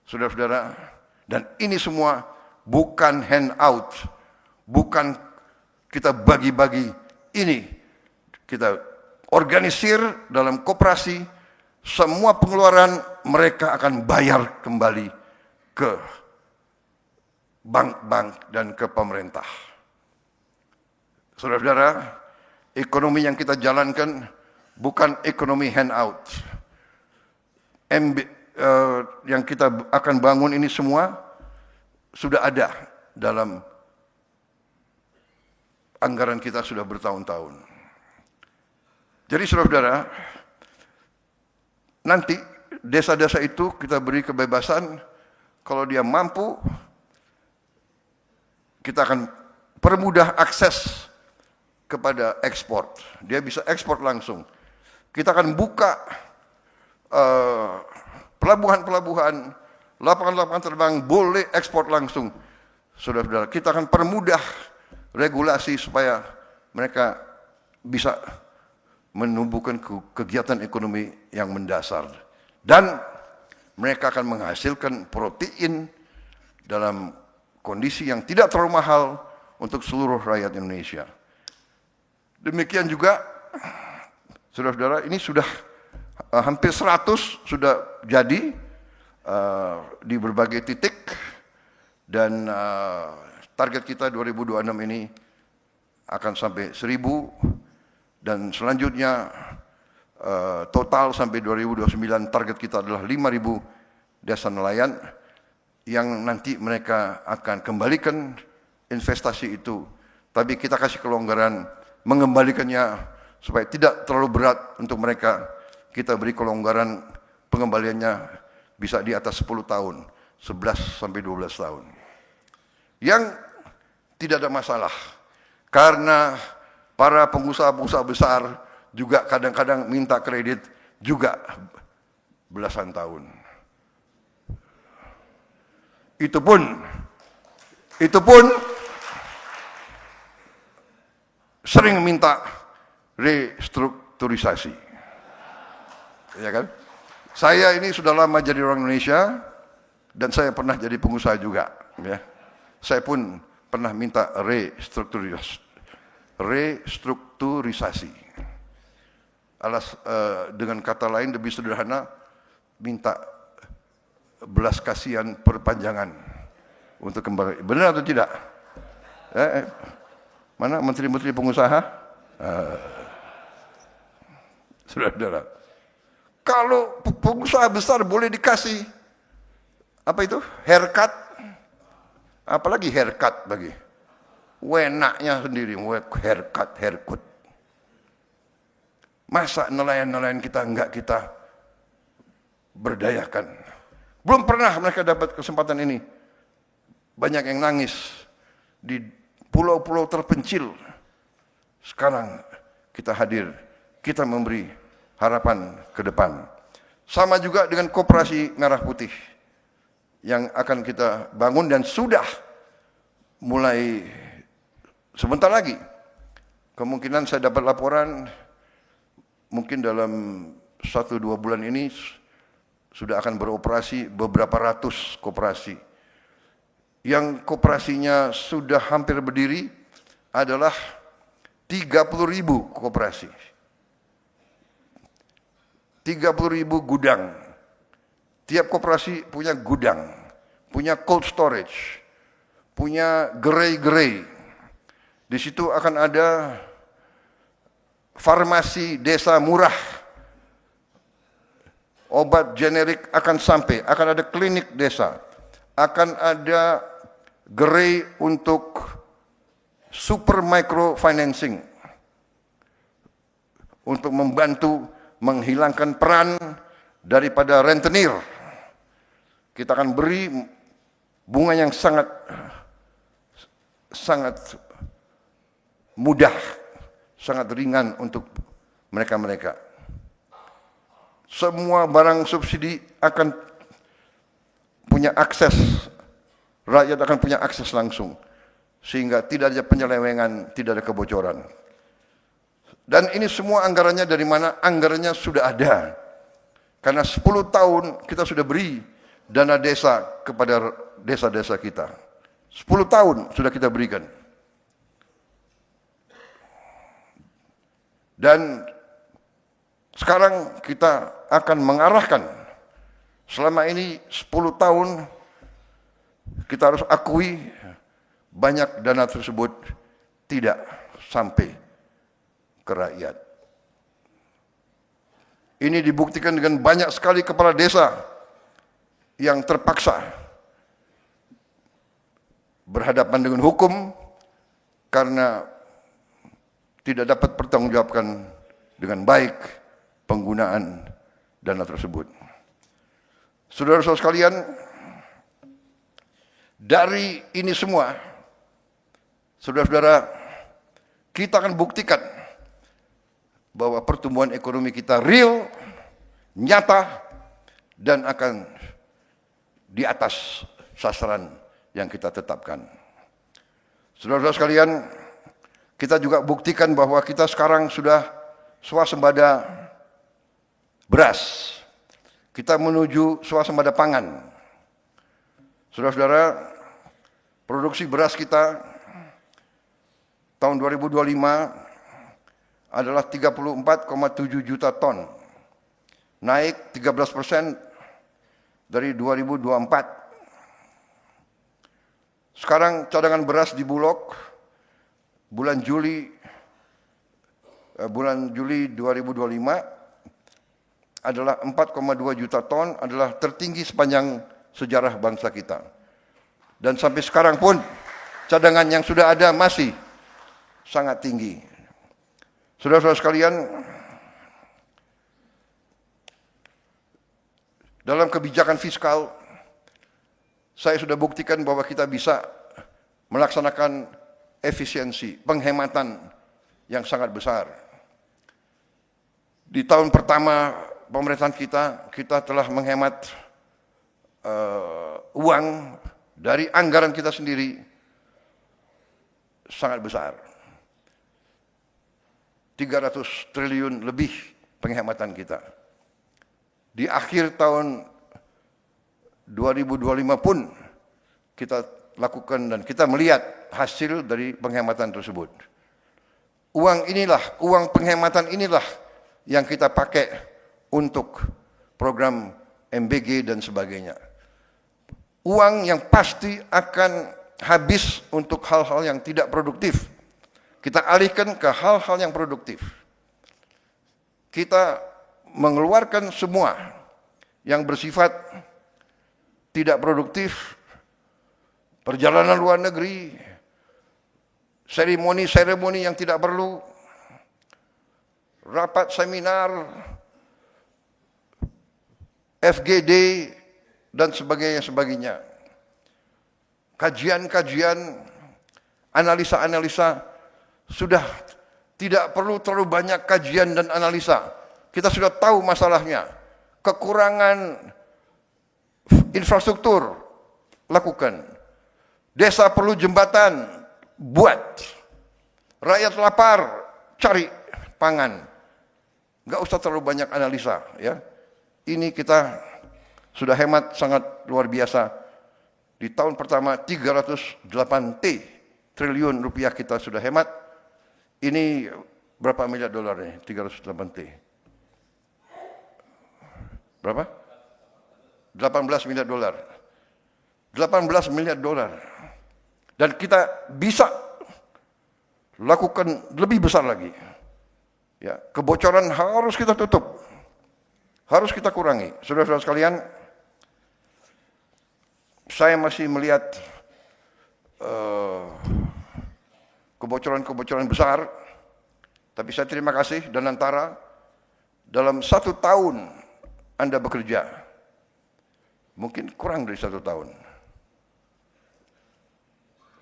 Saudara-saudara, dan ini semua bukan handout. Bukan kita bagi-bagi. Ini kita organisir dalam koperasi. Semua pengeluaran mereka akan bayar kembali ke bank-bank dan ke pemerintah. Saudara-saudara, ekonomi yang kita jalankan bukan ekonomi handout. Yang kita akan bangun ini semua sudah ada dalam anggaran kita sudah bertahun-tahun. Jadi saudara-saudara, nanti desa-desa itu kita beri kebebasan, kalau dia mampu, kita akan permudah akses kepada ekspor. Dia bisa ekspor langsung. Kita akan buka pelabuhan-pelabuhan, lapangan-lapangan terbang boleh ekspor langsung. Saudara-saudara, kita akan permudah regulasi supaya mereka bisa menumbuhkan kegiatan ekonomi yang mendasar. Dan mereka akan menghasilkan protein dalam kondisi yang tidak terlalu mahal untuk seluruh rakyat Indonesia. Demikian juga, saudara-saudara, ini sudah hampir 100 sudah jadi di berbagai titik, dan target kita 2026 ini akan sampai 1.000, dan selanjutnya total sampai 2029 target kita adalah 5.000 desa nelayan yang nanti mereka akan kembalikan investasi itu, tapi kita kasih kelonggaran mengembalikannya supaya tidak terlalu berat untuk mereka. Kita beri kelonggaran pengembaliannya bisa di atas 10 tahun, 11 sampai 12 tahun. Yang tidak ada masalah, karena para pengusaha-pengusaha besar juga kadang-kadang minta kredit juga belasan tahun. Itu pun sering minta restrukturisasi. Ya kan? Saya ini sudah lama jadi orang Indonesia dan saya pernah jadi pengusaha juga, ya. Saya pun pernah minta restrukturisasi. Dengan kata lain lebih sederhana, minta belas kasihan perpanjangan untuk kembali. Benar atau tidak? Mana menteri-menteri pengusaha? Saudara-saudara, kalau pengusaha besar boleh dikasih apa itu? Haircut, apalagi haircut bagi wenaknya sendiri, haircut. Masa nelayan-nelayan kita enggak kita berdayakan? Belum pernah mereka dapat kesempatan ini. Banyak yang nangis di pulau-pulau terpencil. Sekarang kita hadir, kita memberi harapan ke depan. Sama juga dengan Koperasi Merah Putih yang akan kita bangun dan sudah mulai sebentar lagi. Kemungkinan saya dapat laporan mungkin dalam 1-2 bulan ini sudah akan beroperasi beberapa ratus koperasi. Yang koperasinya sudah hampir berdiri adalah 30.000 koperasi. 30.000 gudang. Tiap koperasi punya gudang, punya cold storage, punya gerai-gerai. Di situ akan ada farmasi desa murah. Obat generik akan sampai, akan ada klinik desa, akan ada gerai untuk super micro financing untuk membantu menghilangkan peran daripada rentenir. Kita akan beri bunga yang sangat mudah, sangat ringan untuk mereka-mereka. Semua barang subsidi akan punya akses, rakyat akan punya akses langsung, sehingga tidak ada penyelewengan, tidak ada kebocoran. Dan ini semua anggarannya dari mana? Anggarannya sudah ada. Karena 10 tahun kita sudah beri dana desa kepada desa-desa kita. 10 tahun sudah kita berikan. Dan sekarang kita akan mengarahkan, selama ini 10 tahun kita harus akui banyak dana tersebut tidak sampai ke rakyat. Ini dibuktikan dengan banyak sekali kepala desa yang terpaksa berhadapan dengan hukum karena tidak dapat pertanggungjawabkan dengan baik penggunaan dana tersebut. Saudara-saudara sekalian, dari ini semua, saudara-saudara, kita akan buktikan bahwa pertumbuhan ekonomi kita real, nyata, dan akan di atas sasaran yang kita tetapkan. Saudara-saudara sekalian, kita juga buktikan bahwa kita sekarang sudah swasembada beras. Kita menuju swasembada pangan. Saudara-saudara, produksi beras kita tahun 2025 adalah 34,7 juta ton, naik 13% dari 2024. Sekarang cadangan beras di Bulog bulan Juli 2025 adalah 4,2 juta ton, adalah tertinggi sepanjang sejarah bangsa kita. Dan sampai sekarang pun cadangan yang sudah ada masih sangat tinggi. Saudara-saudara sekalian, dalam kebijakan fiskal, saya sudah buktikan bahwa kita bisa melaksanakan efisiensi, penghematan yang sangat besar. Di tahun pertama pemerintahan kita telah menghemat uang dari anggaran kita sendiri sangat besar. 300 triliun lebih penghematan kita. Di akhir tahun 2025 pun kita lakukan dan kita melihat hasil dari penghematan tersebut. Uang penghematan inilah yang kita pakai untuk program MBG dan sebagainya. Uang yang pasti akan habis untuk hal-hal yang tidak produktif. Kita alihkan ke hal-hal yang produktif. Kita mengeluarkan semua yang bersifat tidak produktif, perjalanan luar negeri, seremoni-seremoni yang tidak perlu, rapat seminar, FGD, dan sebagainya. Kajian-kajian, analisa-analisa, sudah tidak perlu terlalu banyak kajian dan analisa. Kita sudah tahu masalahnya. Kekurangan infrastruktur, lakukan. Desa perlu jembatan, buat. Rakyat lapar, cari pangan. Nggak usah terlalu banyak analisa. Ya. Ini kita sudah hemat sangat luar biasa. Di tahun pertama 308 triliun rupiah kita sudah hemat. Ini berapa miliar dolar nih? 308 T. Berapa? 18 miliar dolar. 18 miliar dolar. Dan kita bisa lakukan lebih besar lagi. Ya, kebocoran harus kita tutup. Harus kita kurangi. Saudara-saudara sekalian, saya masih melihat kebocoran-kebocoran besar. Tapi saya terima kasih Danantara, dalam 1 tahun Anda bekerja, mungkin kurang dari 1 tahun.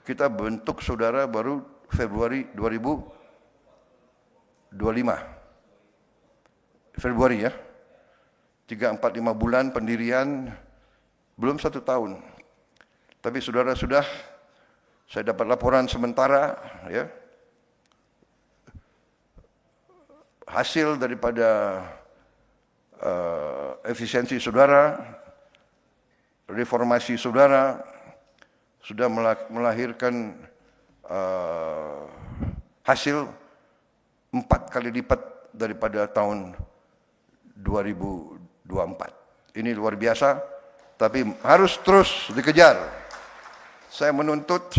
Kita bentuk saudara baru Februari 2025. Februari ya. 3, 4, 5 bulan pendirian, belum 1 tahun. Tapi saudara sudah, saya dapat laporan sementara, ya, hasil daripada efisiensi saudara, reformasi saudara, sudah melahirkan hasil 4 kali lipat daripada tahun 2024. Ini luar biasa, tapi harus terus dikejar. Saya menuntut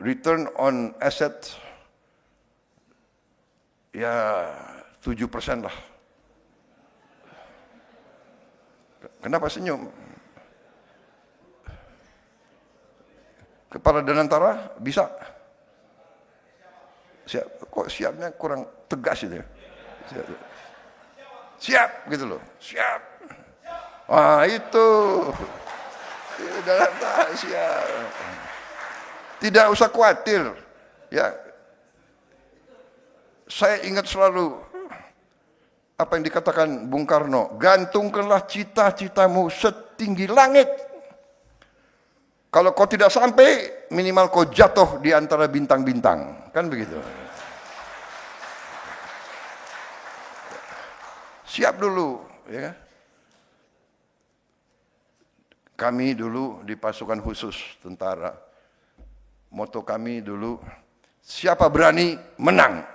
return on asset ya 7% lah. Kenapa senyum? Kepala Danantara bisa? Siap. Kok siapnya kurang tegas itu ya? Siap gitu loh. Siap. Wah itu. Danantara siap. Tidak usah khawatir. Ya. Saya ingat selalu apa yang dikatakan Bung Karno, gantungkanlah cita-citamu setinggi langit. Kalau kau tidak sampai, minimal kau jatuh di antara bintang-bintang. Kan begitu. Siap dulu. Ya. Kami dulu di pasukan khusus tentara, moto kami dulu, siapa berani menang.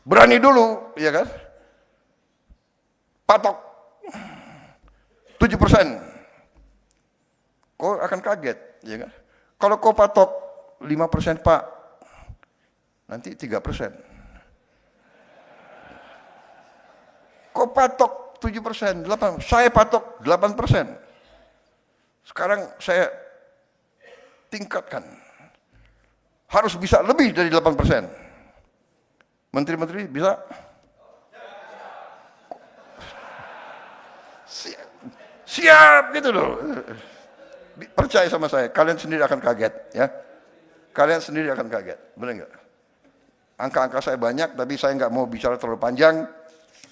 Berani dulu, ya kan? Patok 7%. Kau akan kaget, ya kan? Kalau kau patok 5% Pak, nanti 3%. Kau patok 7%, 8%, saya patok 8%. Sekarang saya tingkatkan. Harus bisa lebih dari 8%. Menteri-menteri bisa? Siap gitu loh. Percaya sama saya, kalian sendiri akan kaget ya. Kalian sendiri akan kaget, benar nggak? Angka-angka saya banyak, tapi saya nggak mau bicara terlalu panjang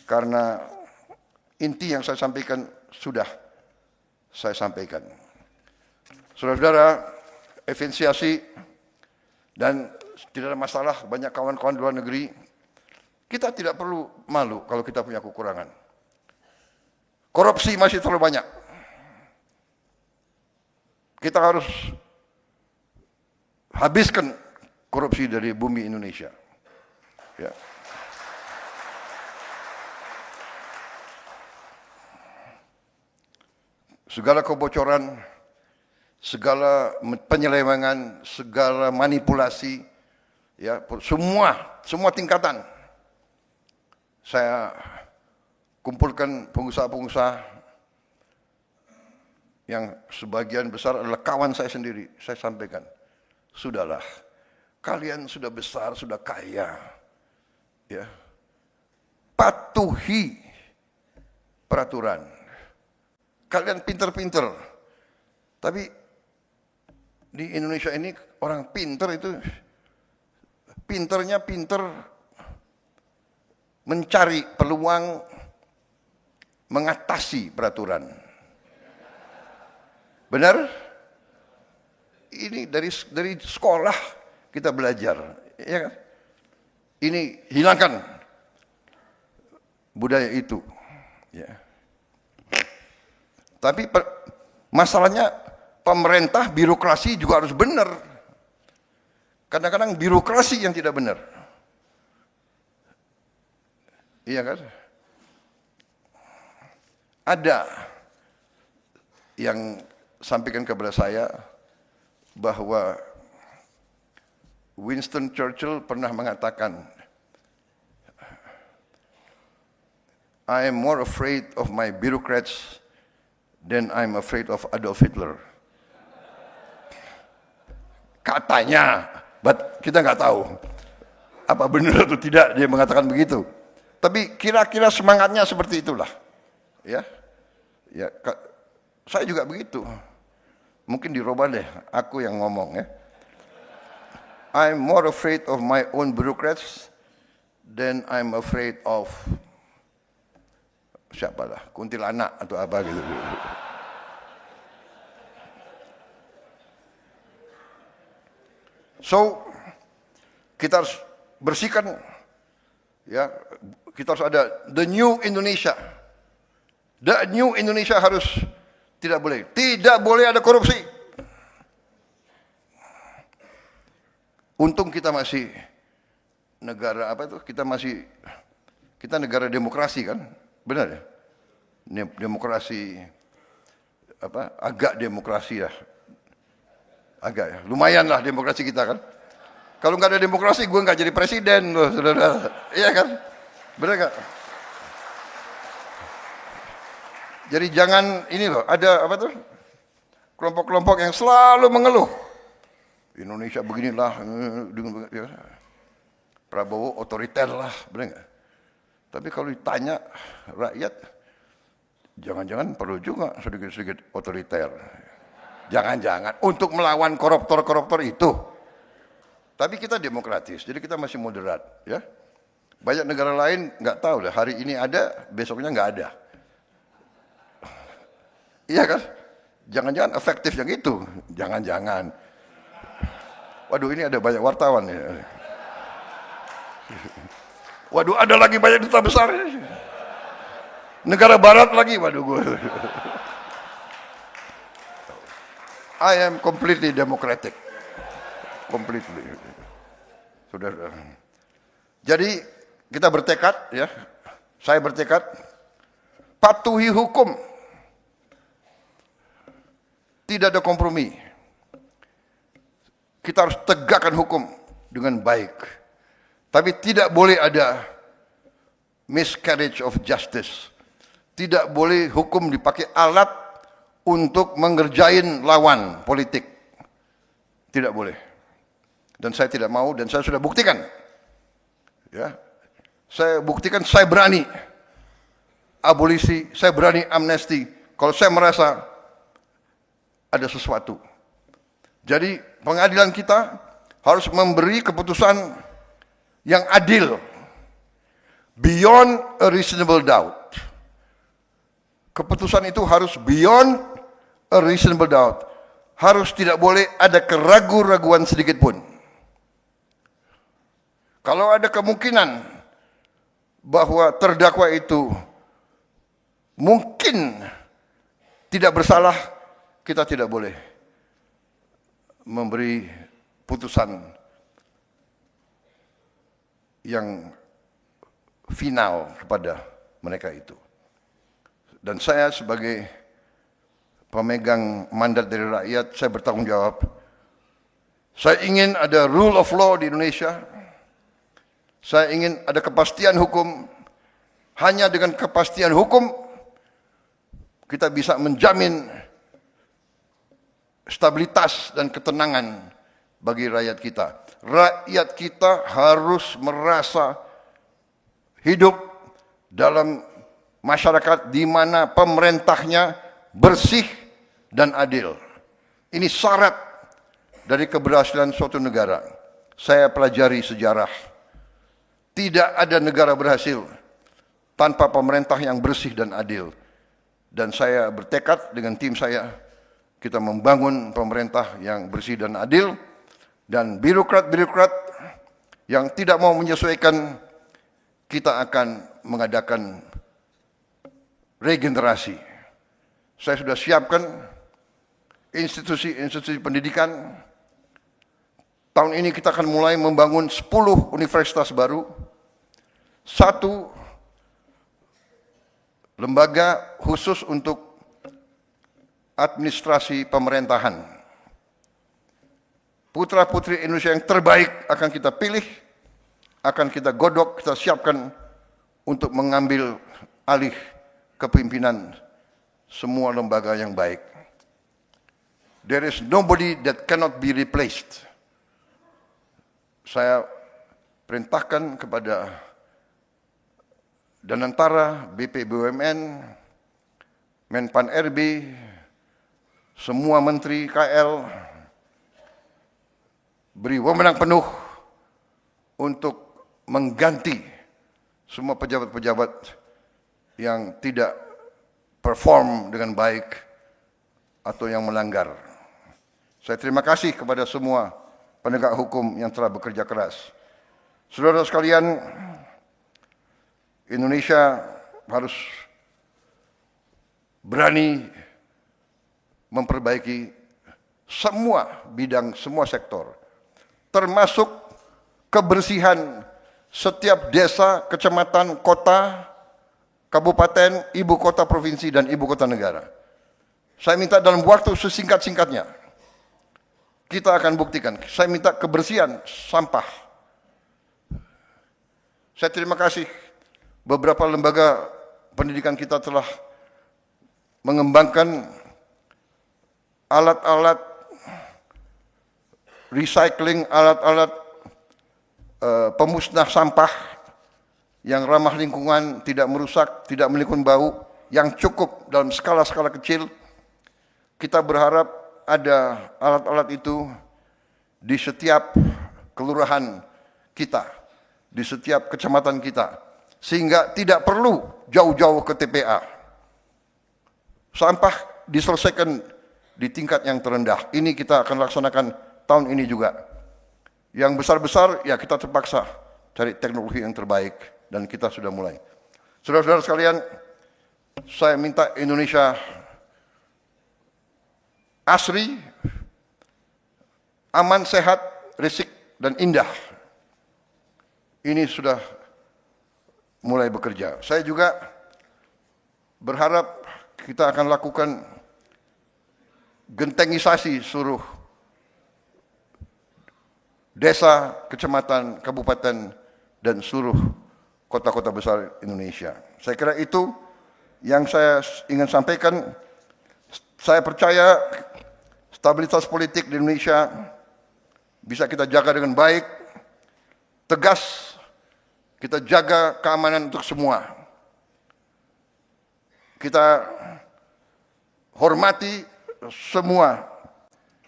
karena inti yang saya sampaikan sudah saya sampaikan. Saudara-saudara, efisiensi dan tidak ada masalah, banyak kawan-kawan di luar negeri. Kita tidak perlu malu kalau kita punya kekurangan. Korupsi masih terlalu banyak. Kita harus habiskan korupsi dari bumi Indonesia. Ya. Segala kebocoran, segala penyelewengan, segala manipulasi, ya semua tingkatan. Saya kumpulkan pengusaha-pengusaha yang sebagian besar adalah kawan saya sendiri. Saya sampaikan, sudahlah, kalian sudah besar, sudah kaya, ya, patuhi peraturan. Kalian pinter-pinter, tapi di Indonesia ini orang pinter itu pinternya pinter mencari peluang mengatasi peraturan. Benar? Ini dari sekolah kita belajar, ya kan? Ini hilangkan budaya itu, ya. Tapi masalahnya pemerintah birokrasi juga harus benar. Kadang-kadang birokrasi yang tidak benar. Iya kan? Ada yang sampaikan kepada saya bahwa Winston Churchill pernah mengatakan, I am more afraid of my bureaucrats than I'm afraid of Adolf Hitler. Katanya, but kita nggak tahu apa benar atau tidak dia mengatakan begitu. Tapi kira-kira semangatnya seperti itulah. Ya, ya, saya juga begitu. Mungkin dirubah deh, aku yang ngomong ya. I'm more afraid of my own bureaucrats than I'm afraid of siapalah, kuntilanak atau apa gitu. So, kita harus bersihkan, ya, kita harus ada the new Indonesia. The new Indonesia harus tidak boleh ada korupsi. Untung kita masih negara apa itu? Kita negara demokrasi kan, benar ya? Demokrasi apa? Agak demokrasi ya. Agak ya, lumayan lah demokrasi kita kan. Kalau nggak ada demokrasi, gue nggak jadi presiden loh, saudara. Iya kan? Benar nggak? Jadi jangan ini loh, ada apa tuh? Kelompok-kelompok yang selalu mengeluh. Indonesia beginilah, ya. Prabowo otoriter lah, benar nggak? Tapi kalau ditanya rakyat, jangan-jangan perlu juga sedikit-sedikit otoriter. Jangan-jangan untuk melawan koruptor-koruptor itu. Tapi kita demokratis, jadi kita masih moderat, ya. Banyak negara lain nggak tahu lah, hari ini ada, besoknya nggak ada. Iya kan? Jangan-jangan efektif yang itu, jangan-jangan. Waduh, ini ada banyak wartawan ya. Waduh, ada lagi banyak duta besar. Negara barat lagi, waduh gue. I am completely democratic. Completely. Saudara. Jadi kita bertekad ya. Saya bertekad patuhi hukum. Tidak ada kompromi. Kita harus tegakkan hukum dengan baik. Tapi tidak boleh ada miscarriage of justice. Tidak boleh hukum dipakai alat untuk mengerjain lawan politik. Tidak boleh. Dan saya tidak mau, dan saya sudah buktikan. Ya, saya buktikan, saya berani abolisi, saya berani amnesti. Kalau saya merasa ada sesuatu. Jadi pengadilan kita harus memberi keputusan yang adil. Beyond a reasonable doubt. Keputusan itu harus beyond a reasonable doubt. Harus tidak boleh ada keraguan-raguan sedikit pun. Kalau ada kemungkinan bahwa terdakwa itu mungkin tidak bersalah, kita tidak boleh memberi putusan yang final kepada mereka itu. Dan saya sebagai pemegang mandat dari rakyat, saya bertanggung jawab. Saya ingin ada rule of law di Indonesia. Saya ingin ada kepastian hukum. Hanya dengan kepastian hukum, kita bisa menjamin stabilitas dan ketenangan bagi rakyat kita. Rakyat kita harus merasa hidup dalam masyarakat di mana pemerintahnya bersih dan adil. Ini syarat dari keberhasilan suatu negara. Saya pelajari sejarah. Tidak ada negara berhasil tanpa pemerintah yang bersih dan adil. Dan saya bertekad dengan tim saya, kita membangun pemerintah yang bersih dan adil, dan birokrat-birokrat yang tidak mau menyesuaikan, kita akan mengadakan regenerasi. Saya sudah siapkan institusi-institusi pendidikan. Tahun ini kita akan mulai membangun 10 universitas baru, 1 lembaga khusus untuk administrasi pemerintahan. Putra-putri Indonesia yang terbaik akan kita pilih, akan kita godok, kita siapkan untuk mengambil alih kepemimpinan semua lembaga yang baik. There is nobody that cannot be replaced. saya perintahkan kepada Danantara, BP BUMN, Menpan RB, semua menteri KL, beri wewenang penuh untuk mengganti semua pejabat-pejabat yang tidak perform dengan baik atau yang melanggar. Saya terima kasih kepada semua penegak hukum yang telah bekerja keras. Saudara sekalian, Indonesia harus berani memperbaiki semua bidang, semua sektor, termasuk kebersihan setiap desa, kecamatan, kota, kabupaten, ibu kota provinsi, dan ibu kota negara. Saya minta dalam waktu sesingkat-singkatnya, kita akan buktikan. Saya minta kebersihan sampah. Saya terima kasih beberapa lembaga pendidikan kita telah mengembangkan alat-alat recycling, alat-alat pemusnah sampah yang ramah lingkungan, tidak merusak, tidak menimbulkan bau, yang cukup dalam skala-skala kecil. Kita berharap ada alat-alat itu di setiap kelurahan kita, di setiap kecamatan kita, sehingga tidak perlu jauh-jauh ke TPA. Sampah diselesaikan di tingkat yang terendah. Ini kita akan laksanakan tahun ini juga. Yang besar-besar, ya kita terpaksa cari teknologi yang terbaik, dan kita sudah mulai. Saudara-saudara sekalian, saya minta Indonesia asri, aman, sehat, risik, dan indah. Ini sudah mulai bekerja. Saya juga berharap kita akan lakukan gentengisasi seluruh desa, kecamatan, kabupaten, dan seluruh kota-kota besar Indonesia. Saya kira itu yang saya ingin sampaikan. Saya percaya stabilitas politik di Indonesia bisa kita jaga dengan baik, tegas. Kita jaga keamanan untuk semua. Kita hormati semua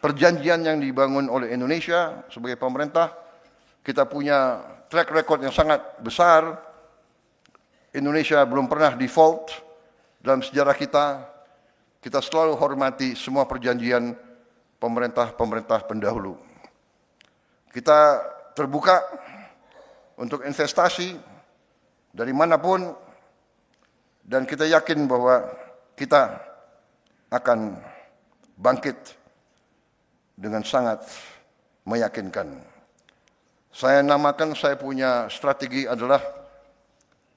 perjanjian yang dibangun oleh Indonesia sebagai pemerintah. Kita punya track record yang sangat besar. Indonesia belum pernah default dalam sejarah kita. Kita selalu hormati semua perjanjian pemerintah-pemerintah pendahulu. Kita terbuka untuk investasi dari manapun, dan kita yakin bahwa kita akan bangkit dengan sangat meyakinkan. Saya namakan, saya punya strategi adalah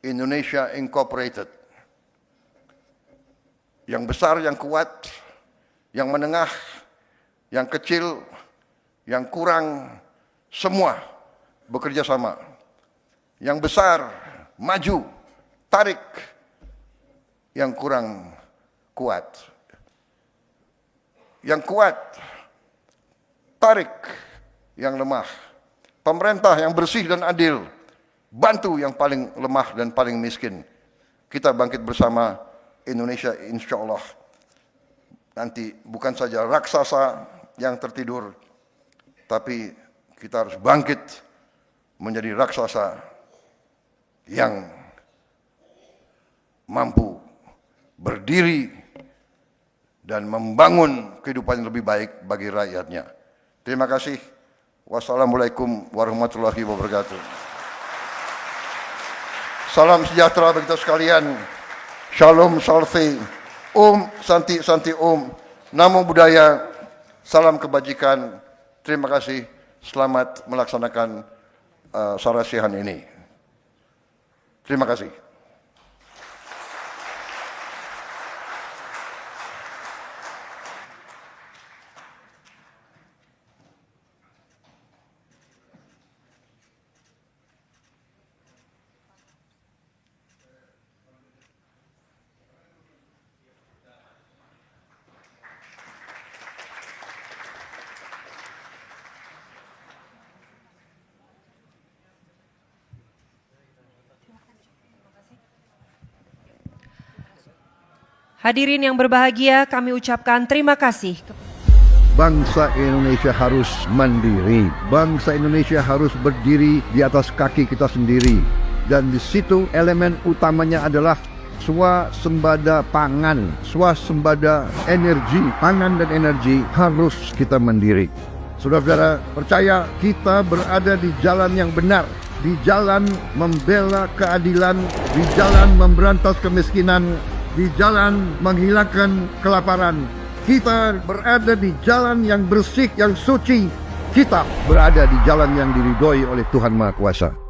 Indonesia Incorporated. Yang besar, yang kuat, yang menengah, yang kecil, yang kurang, semua bekerja sama. Yang besar, maju, tarik. Yang kurang, kuat. Yang kuat, tarik. Yang lemah. Pemerintah yang bersih dan adil, bantu yang paling lemah dan paling miskin. Kita bangkit bersama. Indonesia insya Allah nanti bukan saja raksasa yang tertidur, tapi kita harus bangkit menjadi raksasa yang mampu berdiri dan membangun kehidupan yang lebih baik bagi rakyatnya. Terima kasih. Wassalamualaikum warahmatullahi wabarakatuh. Salam sejahtera bagi kita sekalian. Shalom Salve, Santi Santi Namo Buddhaya, salam kebajikan. Terima kasih, selamat melaksanakan sarasihan ini. Terima kasih. Hadirin yang berbahagia, kami ucapkan terima kasih. Bangsa Indonesia harus mandiri. Bangsa Indonesia harus berdiri di atas kaki kita sendiri. Dan di situ elemen utamanya adalah swasembada pangan, swasembada energi. Pangan dan energi harus kita mandiri. Saudara-saudara, percaya kita berada di jalan yang benar, di jalan membela keadilan, di jalan memberantas kemiskinan, di jalan menghilangkan kelaparan. Kita berada di jalan yang bersih, yang suci. Kita berada di jalan yang diridhoi oleh Tuhan Maha Kuasa.